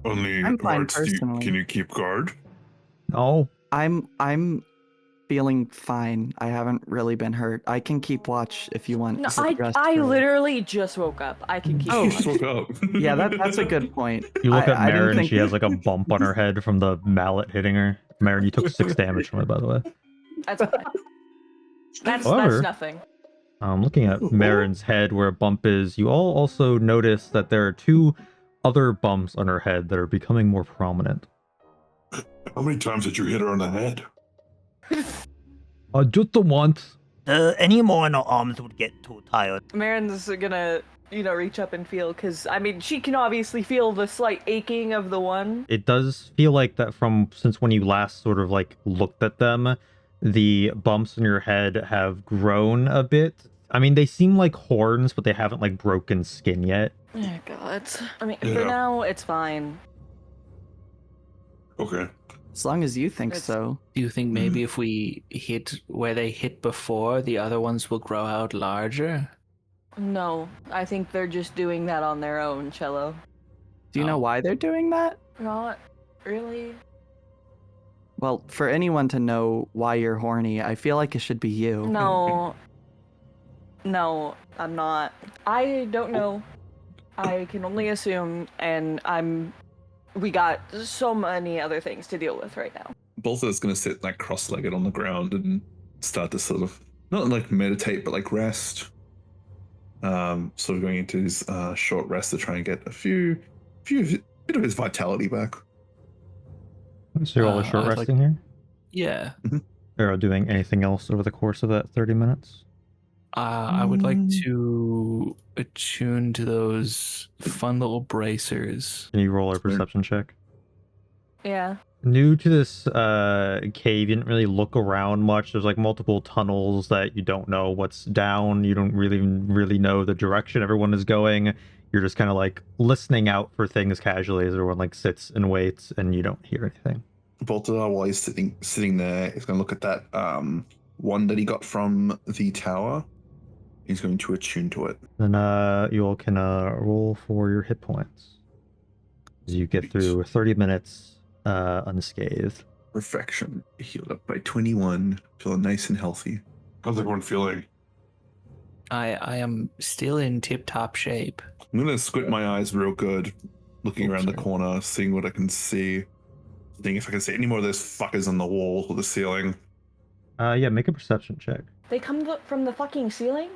Only I'm fine Varts, personally. can you keep guard? No. I'm feeling fine. I haven't really been hurt. I can keep watch if you want. No, to rest I for- literally just woke up. I can keep. Oh. You just woke up. Yeah, that's a good point. You look at I didn't Mherren and think- she has like a bump on her head from the mallet hitting her. Mherren, you took 6 damage from it, by the way. That's fine. That's However- nothing. Looking at Mehren's head where a bump is, you all also notice that there are 2 other bumps on her head that are becoming more prominent. How many times did you hit her on the head? Just the once. Any more in her arms would get too tired. Mehren's gonna, reach up and feel, because, I mean, she can obviously feel the slight aching of the one. It does feel like that since when you last sort of like looked at them, the bumps in your head have grown a bit. I mean, they seem like horns, but they haven't like broken skin yet. Oh, God. I mean, Yeah. for now, it's fine. Okay. As long as you think It's- so. Do you think maybe if we hit where they hit before, the other ones will grow out larger? No, I think they're just doing that on their own, Shello. Do you know why they're doing that? Not really. Well, for anyone to know why you're horny, I feel like it should be you. No. No, I'm not. I don't know. I can only assume, and we got so many other things to deal with right now. Balthazar's gonna sit like cross-legged on the ground and start to sort of not like meditate, but like rest. Sort of going into his short rest to try and get a bit of his vitality back. So you're all Uh, short I'd like- resting here? Yeah. Or doing anything else over the course of that 30 minutes? I would like to attune to those fun little bracers. Can you roll a perception check? Yeah. New to this cave, you didn't really look around much. There's like multiple tunnels that you don't know what's down. You don't really know the direction everyone is going. You're just kind of like listening out for things casually as everyone like sits and waits, and you don't hear anything. Balthazar, while he's sitting there, is going to look at that one that he got from the tower. He's going to attune to it. Then you all can roll for your hit points as you get through 30 minutes unscathed. Perfection. Healed up by 21. Feeling nice and healthy. How's everyone feeling? I am still in tip-top shape. I'm going to squint my eyes real good, looking around the corner, seeing what I can see. Seeing if I can see any more of those fuckers on the wall or the ceiling. Yeah, make a perception check. They come from the fucking ceiling?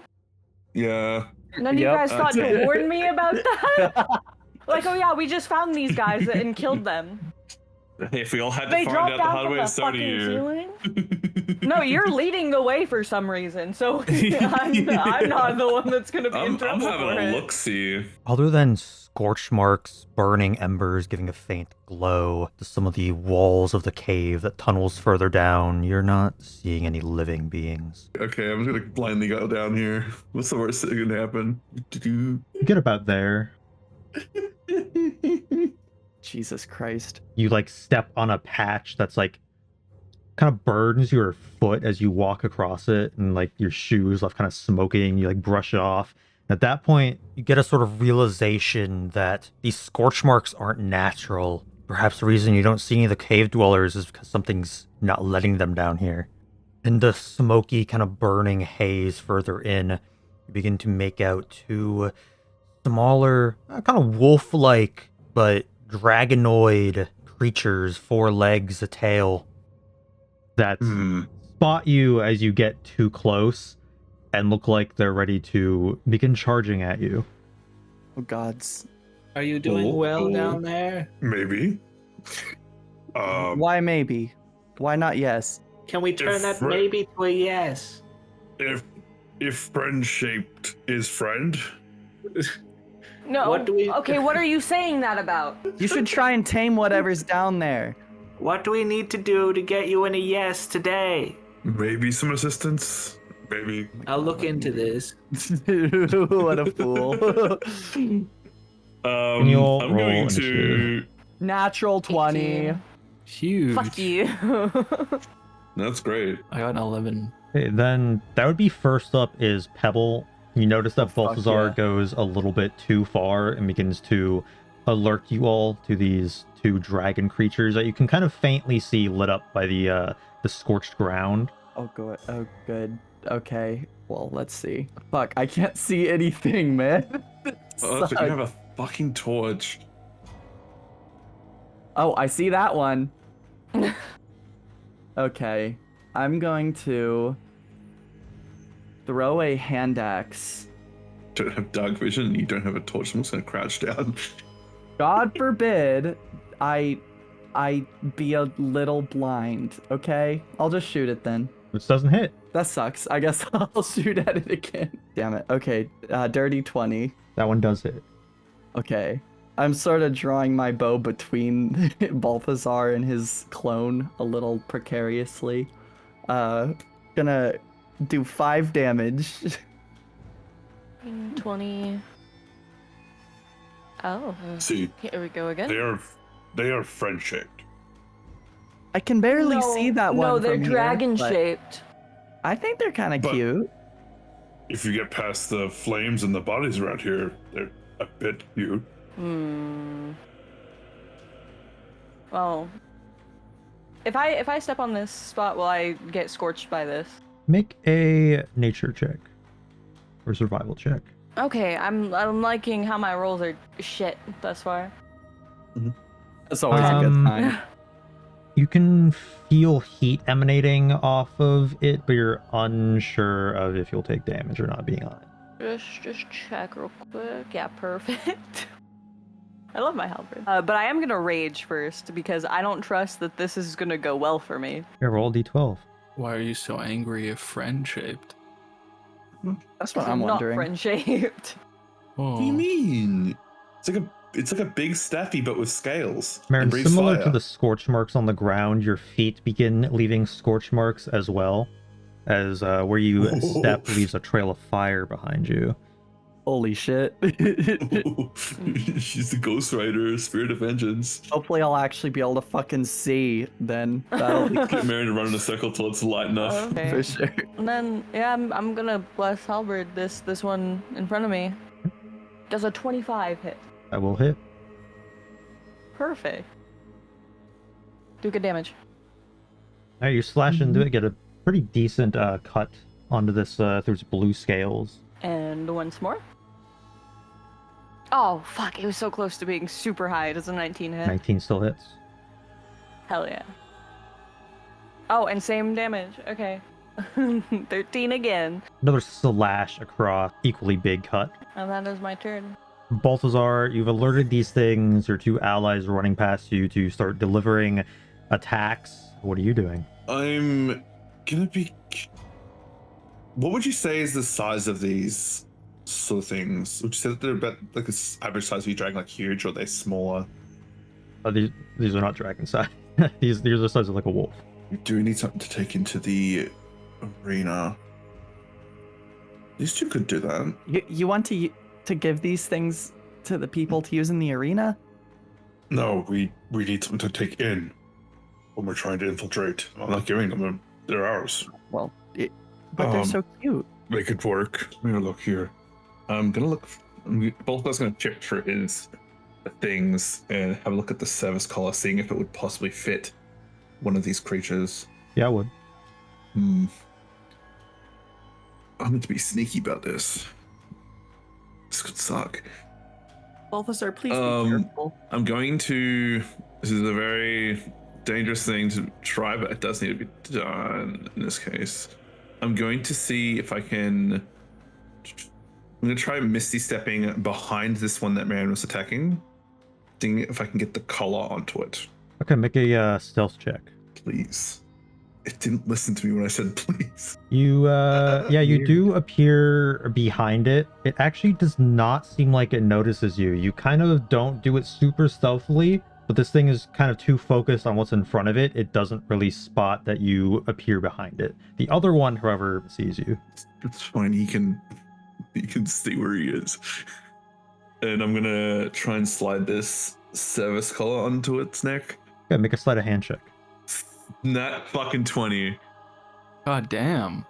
Yeah. None of you guys thought to warn me about that? Like, oh yeah, we just found these guys and killed them. If we all had to They find dropped out the down hard from way, the so do fucking you. ceiling? No, you're leading the way for some reason, so I'm not the one that's gonna be in I'm trouble having for a it. look-see. Other than scorch marks, burning embers giving a faint glow to some of the walls of the cave that tunnels further down, you're not seeing any living beings. Okay, I'm just going to blindly go down here. What's the worst that can happen? You get about there. Jesus Christ. You like step on a patch that's like kind of burns your foot as you walk across it, and like your shoes left kind of smoking. You like brush it off. At that point, you get a sort of realization that these scorch marks aren't natural. Perhaps the reason you don't see any of the cave dwellers is because something's not letting them down here. In the smoky, kind of burning haze further in, you begin to make out two smaller, kind of wolf-like, but dragonoid creatures, 4 legs, a tail, that spot you as you get too close and look like they're ready to begin charging at you. Oh gods. Are you doing well down there? Maybe. Why maybe? Why not yes? Can we turn that maybe to a yes? If friend-shaped is friend, No. Okay, what are you saying that about? You should try and tame whatever's down there. What do we need to do to get you in a yes today? maybe some assistance. Maybe. I'll look into this. What a fool. Can you all I'm roll going initiative? to. Natural 20. Huge. Fuck you. That's great. I got an 11. Okay, then that would be first up is Pebble. You notice that Balthazar yeah. goes a little bit too far and begins to alert you all to these 2 dragon creatures that you can kind of faintly see lit up by the scorched ground. Oh good. Oh good. Okay. Well, let's see. Fuck, I can't see anything, man. Oh, that's like you have a fucking torch. Oh, I see that one. Okay. I'm going to throw a hand axe. Don't have dark vision and you don't have a torch. I'm just gonna crouch down. God forbid I be a little blind, okay? I'll just shoot it then. Which doesn't hit. That sucks. I guess I'll shoot at it again. Damn it. Okay, dirty 20. That one does hit. Okay. I'm sort of drawing my bow between Balthazar and his clone a little precariously. Gonna do 5 damage. 20. Oh. See, Here we go again. they are friend-shaped. I can barely see that one. No, they're from here, dragon but shaped. I think they're kind of But- cute. If you get past the flames and the bodies around here, they're a bit cute. Well, if I step on this spot, will I get scorched by this? Make a nature check or survival check. Okay, I'm liking how my rolls are shit thus far. That's always a good time. You can feel heat emanating off of it, but you're unsure of if you'll take damage or not being on it. Just check real quick. Yeah, perfect. I love my halberd. But I am gonna rage first because I don't trust that this is gonna go well for me. Here, roll a d12. Why are you so angry if friend-shaped? That's what 'Cause I'm not wondering. friend shaped. Oh. What do you mean? It's like a it's like a big staffy, but with scales. Mherren, and breathes similar to fire. the scorch marks on the ground, your feet begin leaving scorch marks as well, as where you step leaves a trail of fire behind you. Holy shit. She's the Ghost Rider, Spirit of Vengeance. Hopefully I'll actually be able to fucking see then. That'll be Get Mherren to run in a circle till it's light enough. Okay. for sure. And then, yeah, I'm gonna bless halberd this one in front of me. Does a 25 hit? I will hit. Perfect. Do good damage. All right, you slash into it, get a pretty decent cut onto this through its blue scales. And once more. Oh, fuck, it was so close to being super high. Does a 19 hit? 19 still hits. Hell yeah. Oh, and same damage. Okay. 13 again. Another slash across, equally big cut. And that is my turn. Balthazar, you've alerted these things, your two allies running past you to start delivering attacks. What are you doing? I'm gonna be. What would you say is the size of these sort of things? Would you say that they're about like the average size of your dragon, like huge, or are they smaller? These are not dragon size. these are the size of like a wolf. We do need something to take into the arena. These two could do that. You want to give these things to the people to use in the arena? No, we need something to take in when we're trying to infiltrate. I'm not giving them. They're ours. Well, but they're so cute. They could work. I'm gonna look here. I'm gonna look. Both of us gonna check for his things and have a look at the service collar, seeing if it would possibly fit one of these creatures. Yeah, I would. I'm going to be sneaky about this. This could suck. Balthazar, please be careful. I'm going to. This is a very dangerous thing to try, but it does need to be done in this case. I'm going to see if I can. I'm going to try Misty stepping behind this one that man was attacking. Seeing if I can get the collar onto it. Okay, make a stealth check. Please. It didn't listen to me when I said please. You, you do appear behind it. It actually does not seem like it notices you. You kind of don't do it super stealthily, but this thing is kind of too focused on what's in front of it. It doesn't really spot that you appear behind it. The other one, however, sees you. It's fine. He can see where he is. And I'm gonna try and slide this service collar onto its neck. Yeah, make a sleight of hand check. Nat fucking 20. God damn.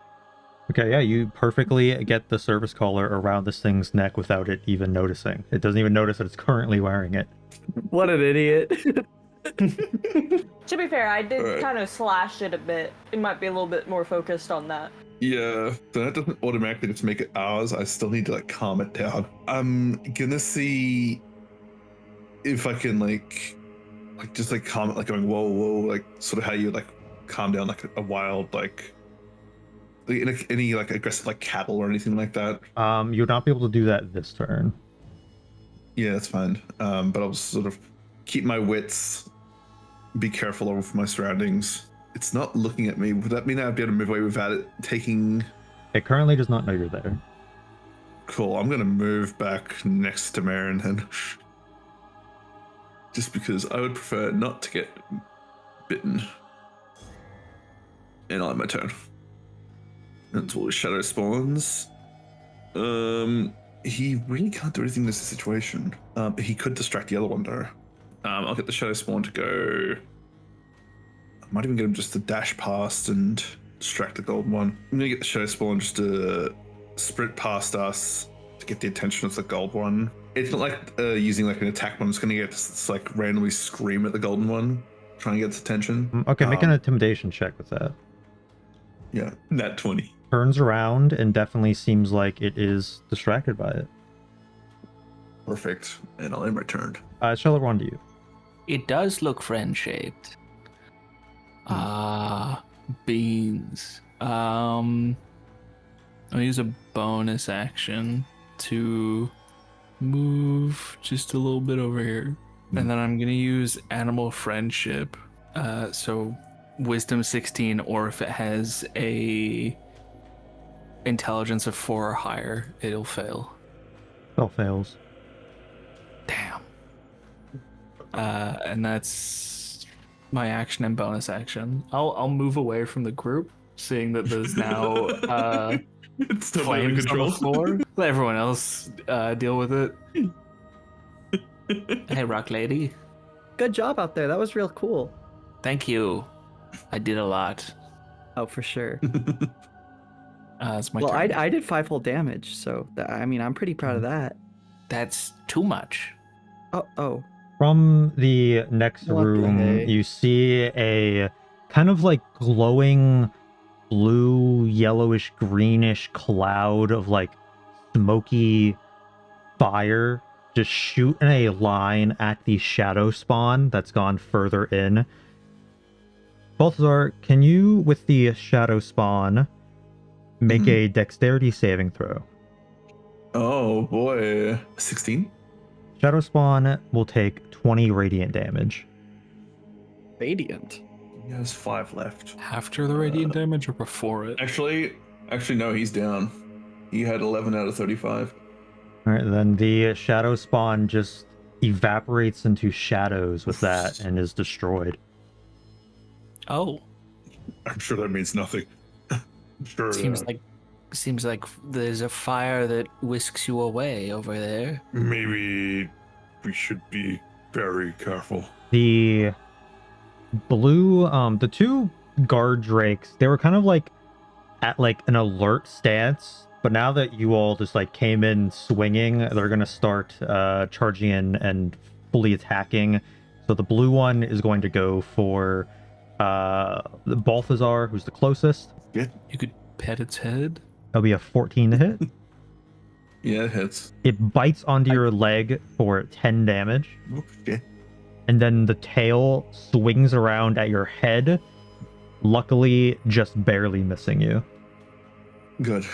Okay, yeah, you perfectly get the service collar around this thing's neck without it even noticing. It doesn't even notice that it's currently wearing it. What an idiot. To be fair, I did Alright. kind of slash it a bit. It might be a little bit more focused on that. Yeah, so that doesn't automatically just make it ours. I still need to like calm it down. I'm gonna see if I can like just like calm it, like going whoa, like sort of how you like calm down like a wild like any like aggressive like cattle or anything like that. You'll not be able to do that this turn. Yeah, that's fine. But I'll sort of keep my wits, be careful of my surroundings. It's not looking at me. Would that mean I'd be able to move away without it taking? It currently does not know you're there. Cool. I'm gonna move back next to Mherren then. Just because I would prefer not to get bitten. And I'll have my turn. Until Shadow spawns. He really can't do anything in this situation. He could distract the other one though. I'll get the Shadow spawn to go. I might even get him just to dash past and distract the gold one. I'm gonna get the Shadow spawn just to sprint past us to get the attention of the gold one. It's not like using like an attack one. It's gonna get just like randomly scream at the golden one, trying to get its attention. Okay, make an intimidation check with that. Yeah, nat 20. Turns around and definitely seems like it is distracted by it. Perfect. And I'll end my turn. Shello, on to you. It does look friend-shaped. Beans. I'll use a bonus action to move just a little bit over here. And then I'm going to use animal friendship. So wisdom 16, or if it has a intelligence of 4 or higher, it'll fail. Spell fails. Damn. and that's my action and bonus action. I'll move away from the group, seeing that there's now It's still under flames on control. the floor. Let everyone else deal with it. Hey, Rock Lady. Good job out there. That was real cool. Thank you. I did a lot. Oh, for sure. It's my Well, turn. I did 5 full damage, so I mean, I'm pretty proud of that. That's too much. Oh. From the next What the room, heck? you see a kind of like glowing blue, yellowish, greenish cloud of like smoky fire just shoot in a line at the shadow spawn that's gone further in. Balthazar, can you, with the shadow spawn, make a dexterity saving throw? Oh boy. 16? Shadow spawn will take 20 radiant damage. Radiant. He has 5 left. After the radiant damage or before it? Actually, no, he's down. He had 11 out of 35. All right, then the shadow spawn just evaporates into shadows with that and is destroyed. Oh, I'm sure that means nothing. I'm sure. seems like there's a fire that whisks you away over there. Maybe we should be very careful. The blue, the two guard drakes, they were kind of like at like an alert stance, but now that you all just like came in swinging, they're gonna start charging in and fully attacking. So the blue one is going to go for the Balthazar, who's the closest. You could pet its head. That'll be a 14 to hit. Yeah, it hits. It bites onto your leg for 10 damage. Okay. And then the tail swings around at your head, luckily just barely missing you. Good.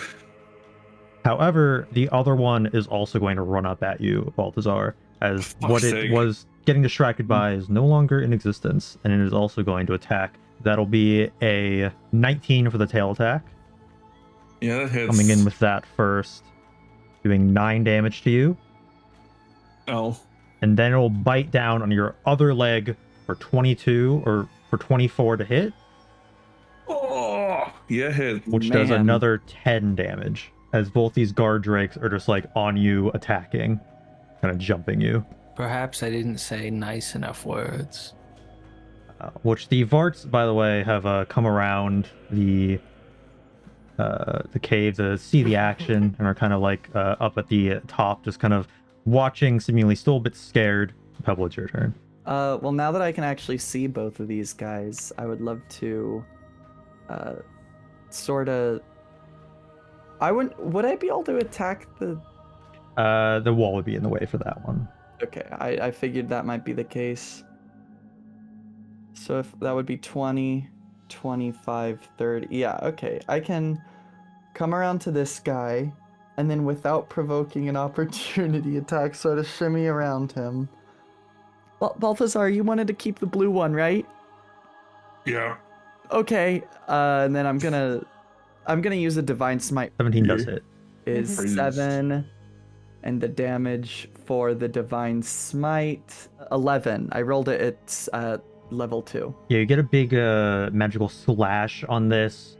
However, the other one is also going to run up at you, Balthazar, as For what fuck's it sake. was getting distracted by is no longer in existence, and it is also going to attack. That'll be a 19 for the tail attack. Yeah, that hits. Coming in with that first, doing 9 damage to you. Oh. And then it'll bite down on your other leg for 22 or for 24 to hit, Oh. Yeah, it hit. which does Man. another 10 damage, as both these guard drakes are just like on you attacking, kind of jumping you. Perhaps I didn't say nice enough words. Which the Varts, by the way, have come around the cave to see the action and are kind of like up at the top, just kind of watching, seemingly still a bit scared. Pebble, it's your turn. Well, now that I can actually see both of these guys, I would love to, sort of. Would I be able to attack the? The wall would be in the way for that one. Okay, I figured that might be the case. So if that would be 20, 25, 30. Yeah, okay. I can come around to this guy and then without provoking an opportunity attack, sort of shimmy around him. Balthazar, you wanted to keep the blue one, right? Yeah. Okay. And then I'm gonna use a divine smite. 17 does hit. Is Praise. 7, and the damage for the divine smite 11. I rolled it at level 2. Yeah, you get a big magical slash on this.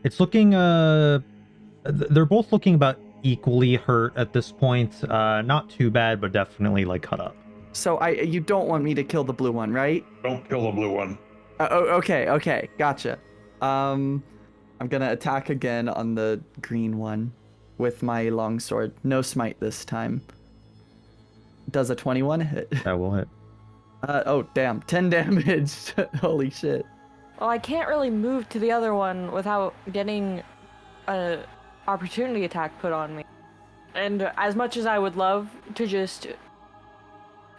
It's looking they're both looking about equally hurt at this point. Not too bad, but definitely like cut up. So you don't want me to kill the blue one, right? Don't kill the blue one. Okay, gotcha. I'm gonna attack again on the green one with my longsword. No smite this time. Does a 21 hit? That will hit. Oh damn, 10 damage. Holy shit. Well, I can't really move to the other one without getting an opportunity attack put on me. And as much as I would love to just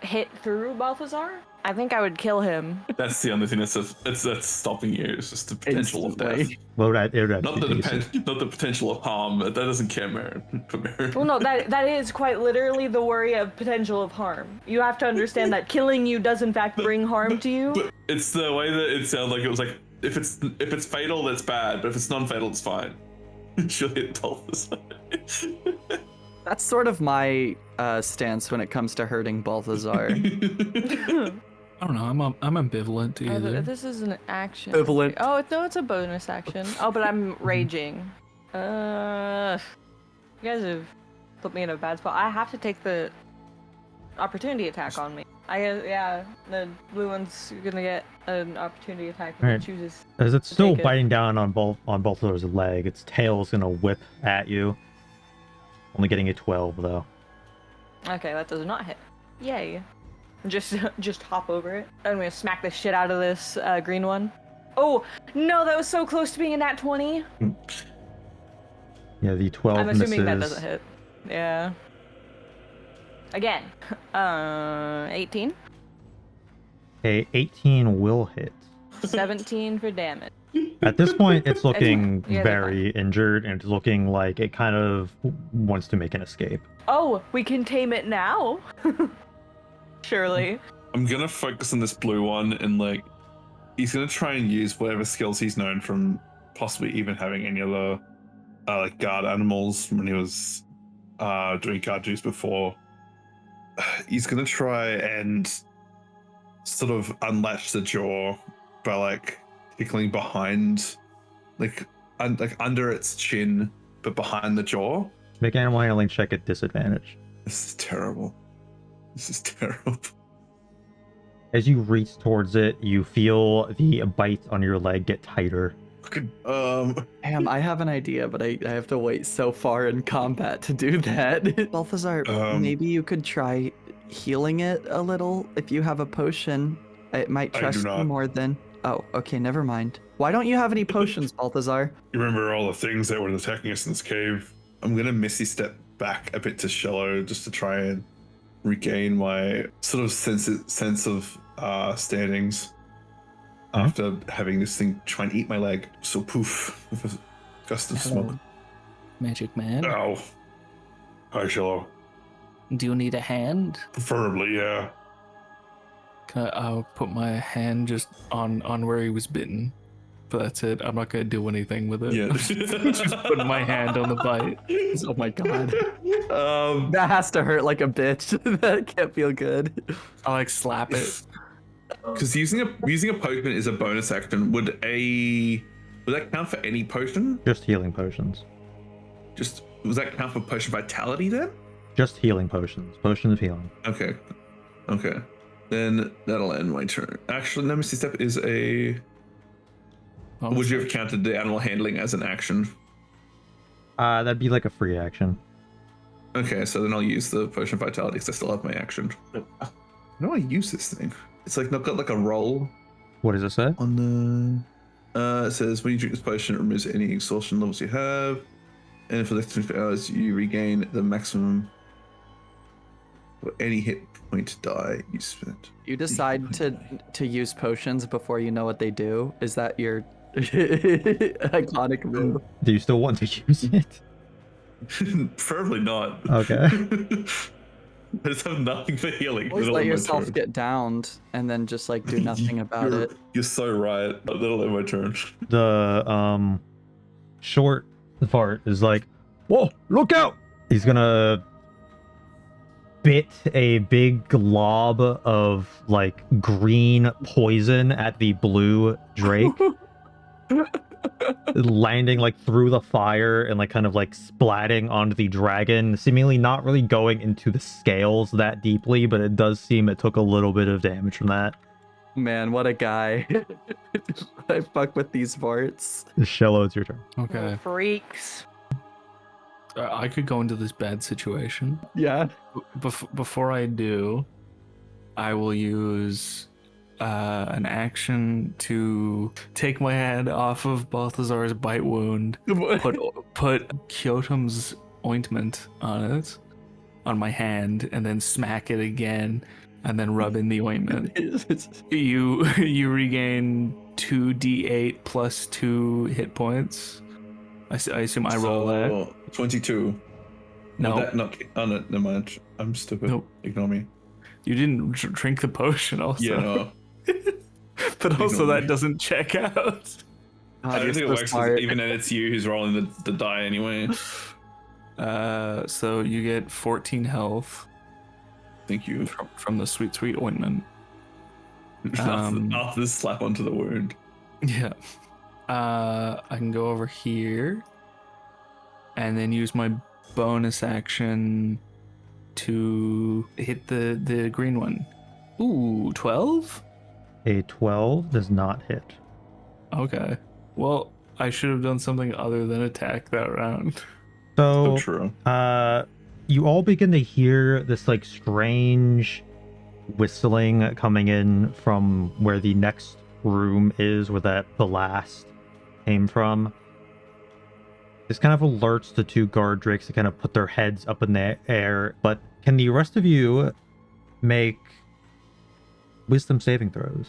hit through Balthazar, I think I would kill him. That's the only thing that's stopping you. It's just the potential of death. Instantly. Well, it would Not actually the, not the potential of harm. That doesn't care, Mherren. For Mherren. Well, no, that is quite literally the worry of potential of harm. You have to understand that killing you does in fact bring harm to you. But it's the way that it sounded like it was like if it's fatal, that's bad. But if it's non-fatal, it's fine. Juliet told us. That's sort of my stance when it comes to hurting Balthazar. I don't know. I'm ambivalent to either. This is an action. Equivalent. Oh, no, it's a bonus action. Oh, but I'm raging. You guys have put me in a bad spot. I have to take the opportunity attack on me. Yeah, the blue one's gonna get an opportunity attack if Alright. it chooses. As it's still take it. biting down on Balthazar's leg, its tail's gonna whip at you. Only getting a 12 though. Okay, that does not hit. Yay. Just hop over it. I'm gonna smack the shit out of this green one. Oh, no, that was so close to being a nat 20. Yeah, the 12 I'm misses. assuming that doesn't hit. Yeah. Again. 18. Okay, 18 will hit. 17 for damage. At this point, it's looking Yeah, they're very injured, and it's looking like it kind of wants to make an escape. Oh, we can tame it now. Surely. I'm gonna focus on this blue one and like he's gonna try and use whatever skills he's known from possibly even having any other like guard animals when he was doing guard duties before. He's gonna try and sort of unlatch the jaw by like tickling behind, like under its chin, but behind the jaw. Make an animal handling check at disadvantage. This is terrible. This is terrible. As you reach towards it, you feel the bite on your leg get tighter. Damn, I have an idea, but I have to wait so far in combat to do that. Balthazar, maybe you could try healing it a little. If you have a potion, it might I trust do you not. more than... Oh, okay, never mind. Why don't you have any potions, Balthazar? You remember all the things that were attacking us in this cave? I'm gonna Misty step back a bit to Shello just to try and regain my sort of sense of standings after having this thing try and eat my leg. So poof, with a gust of Hello, smoke. Magic man. Ow. Hi, Shello. Do you need a hand? Preferably, yeah. I'll put my hand just on where he was bitten. But that's it. I'm not gonna do anything with it. Yeah. Just put my hand on the bite. Oh my god. That has to hurt like a bitch. That can't feel good. I like slap it. Because using a potion is a bonus action. Would that count for any potion? Just healing potions. Was that count for potion vitality then? Just healing potions. Potions of healing. Okay. Then that'll end my turn. Actually, no, Misty Step is a. Oh, Would you have counted the animal handling as an action? That'd be like a free action. Okay, so then I'll use the potion of vitality because I still have my action. How do I use this thing? It's like not got like a roll What does it say? on the. It says when you drink this potion, it removes any exhaustion levels you have, and for the next 24 hours, you regain the maximum for any hit point die you spent. You decide to use potions before you know what they do. Is that your iconic move? Do you still want to use it? Preferably not. Okay. I just have nothing for healing. Always That'll let end my yourself turn. get downed and then just like do nothing about You're- it. You're so right. That'll end my turn. The short fart is like, whoa, look out! He's gonna spit a big glob of like green poison at the blue drake, landing like through the fire and like kind of like splatting onto the dragon, seemingly not really going into the scales that deeply, but it does seem it took a little bit of damage from that. Man, what a guy. I fuck with these farts. Shello, it's your turn. Okay. Freaks. I could go into this bad situation. Yeah. Before I do, I will use an action to take my hand off of Balthazar's bite wound, put Kyotum's ointment on it, on my hand, and then smack it again, and then rub in the ointment. You regain 2d8 plus 2 hit points. I assume I roll that. 22. No, Oh, no, never mind. I'm stupid. Nope. Ignore me. you didn't drink the potion also. Yeah, no. But also Ignore me. that doesn't check out. I don't think it works, even then it's you who's rolling the die anyway. So you get 14 health Thank you. from the sweet ointment. After this slap onto the wound. Yeah. I can go over here and then use my bonus action to hit the green one. Ooh, 12? A 12 does not hit. Okay. Well, I should have done something other than attack that round. So, true. You all begin to hear this like strange whistling coming in from where the next room is, where that the last came from. This kind of alerts the two guard drakes to kind of put their heads up in the air. But can the rest of you make wisdom saving throws?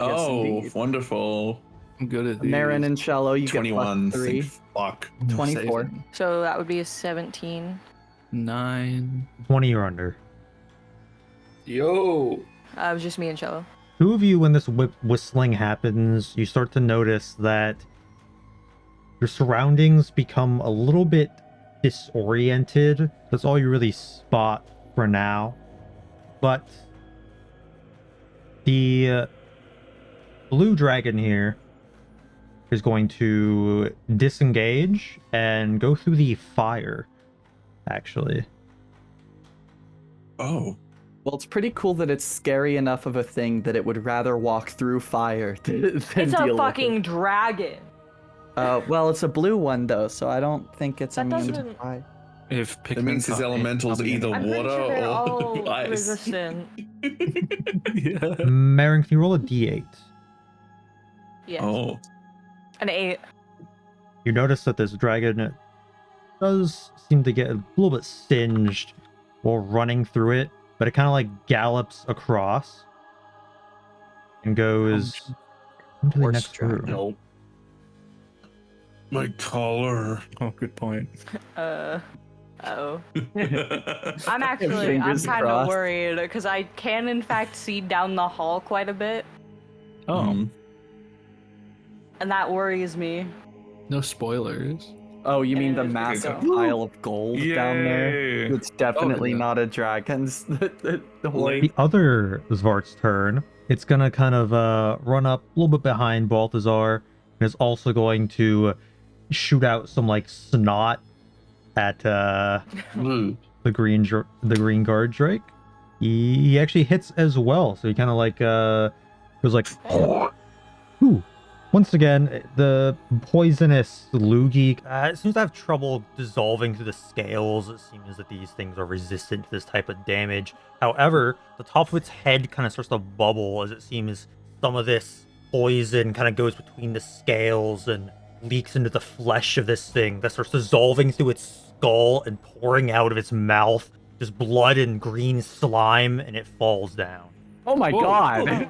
Oh, indeed. Wonderful. I'm good at these. Mherren and Shello, you 21. get plus 3. Fuck. 24. Saving. So that would be a 17. 9. 20 or under. Yo! It was just me and Shello. Two of you, when this whistling happens, you start to notice that your surroundings become a little bit disoriented. That's all you really spot for now. But the blue dragon here is going to disengage and go through the fire, actually. Oh. Well, it's pretty cool that it's scary enough of a thing that it would rather walk through fire than It's deal a fucking with dragon. it. Well, it's a blue one though, so I don't think it's That immune to doesn't- fire. If That means his Pikmin elementals are either I'm pretty water sure they're all or ice. resistant. Yeah. Mherren, can you roll a d8? Yes. Oh. An 8. You notice that this dragon does seem to get a little bit singed while running through it, but it kind of like gallops across and goes into the Horse next dragon. room. No. My collar. Oh, good point. Oh. I'm Fingers kind of crossed. worried because I can in fact see down the hall quite a bit, Oh, and that worries me. no spoilers. Oh, you mean the And- massive Okay. pile of gold down there? Yay. It's definitely yeah. not a dragon's. The horn. The other Zvart's turn, it's gonna kind of run up a little bit behind Balthazar, and is also going to shoot out some like snot at the green guard drake. He actually hits as well, so he kind of like goes like, ooh. Once again, the poisonous loogie seems to have trouble dissolving through the scales. It seems that these things are resistant to this type of damage. However, the top of its head kind of starts to bubble as it seems some of this poison kind of goes between the scales and leaks into the flesh of this thing that starts dissolving through its skull and pouring out of its mouth. Just blood and green slime, and it falls down. Oh my Whoa. god!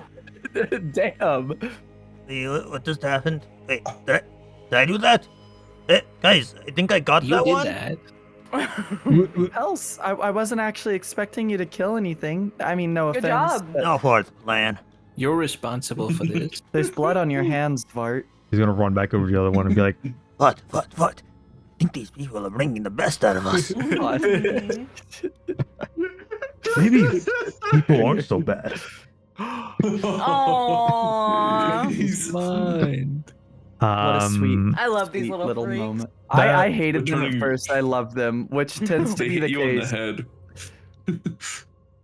Damn. Hey, what just happened? Wait, did I do that? Guys, I think I got You that did one. that. Else, I wasn't actually expecting you to kill anything. I mean, no Good offense. job. but No fourth plan. You're responsible for this. There's blood on your hands, Vart. He's gonna run back over to the other one and be like, What? I think these people are bringing the best out of us. maybe people aren't so bad. Aww. He's Mine. What a sweet, I love these sweet little freaks. moment. That- I hated them at Returning- first. I loved them, which tends to They be hit the you on the case. head.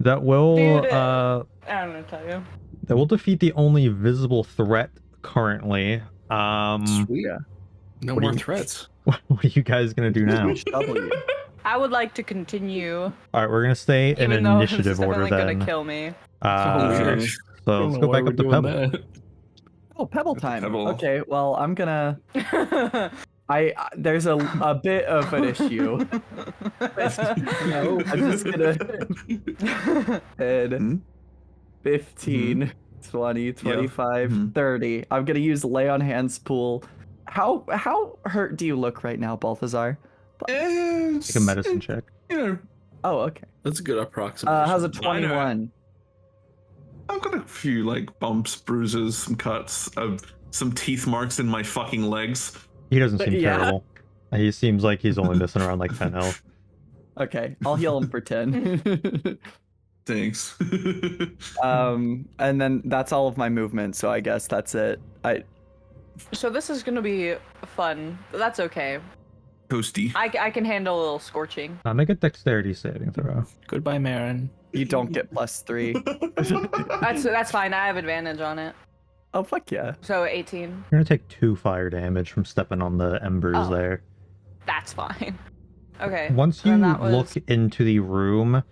That will Dude, uh I'm gonna tell you. that will defeat the only visible threat currently. Sweet. Yeah. No What do more you- threats. What are you guys gonna do now? W. I would like to continue, All right, we're gonna stay in even though this is initiative order definitely then. gonna kill me. Uh, shit. so let's go back up to Pebble. Oh, Pebble time. Pebble. Okay, well, I'm gonna. There's a bit of an issue. I'm just gonna. 10, 15, 20, 25, Mhm. 30. I'm gonna use lay on hands pool. How hurt do you look right now, Balthazar? Take a medicine check. You know, Oh, okay. That's a good approximation. How's a I know. 21? I've got a few like bumps, bruises, some cuts, some teeth marks in my fucking legs. He doesn't seem Yeah. terrible. He seems like he's only missing around like 10 health. Okay, I'll heal him for 10. Thanks. And then that's all of my movement, so I guess that's it. So this is gonna be fun. But that's okay. Toasty. I can handle a little scorching. Make a dexterity saving throw. Goodbye, Mherren. You don't get +3. That's fine. I have advantage on it. Oh, fuck yeah. So 18. You're gonna take 2 fire damage from stepping on the embers Oh. there. That's fine. Okay. Once you then that look was- into the room,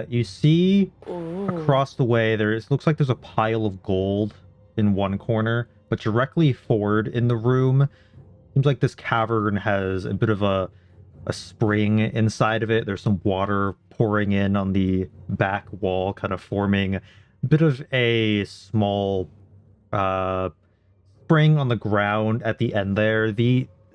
you see Ooh. across the way looks like there's a pile of gold in one corner, but directly forward in the room, seems like this cavern has a bit of a spring inside of it. There's some water pouring in on the back wall, kind of forming a bit of a small spring on the ground at the end there.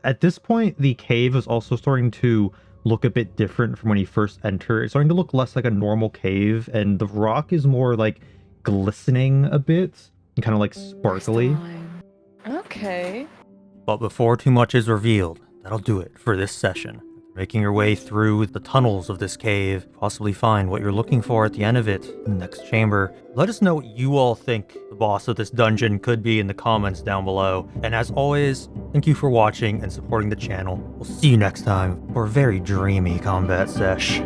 At this point, the cave is also starting to look a bit different from when you first enter. It's starting to look less like a normal cave, and the rock is more like glistening a bit and kind of like sparkly. Okay. But before too much is revealed, that'll do it for this session. Making your way through the tunnels of this cave, possibly find what you're looking for at the end of it in the next chamber. Let us know what you all think the boss of this dungeon could be in the comments down below. And as always, thank you for watching and supporting the channel. We'll see you next time for a very dreamy combat sesh.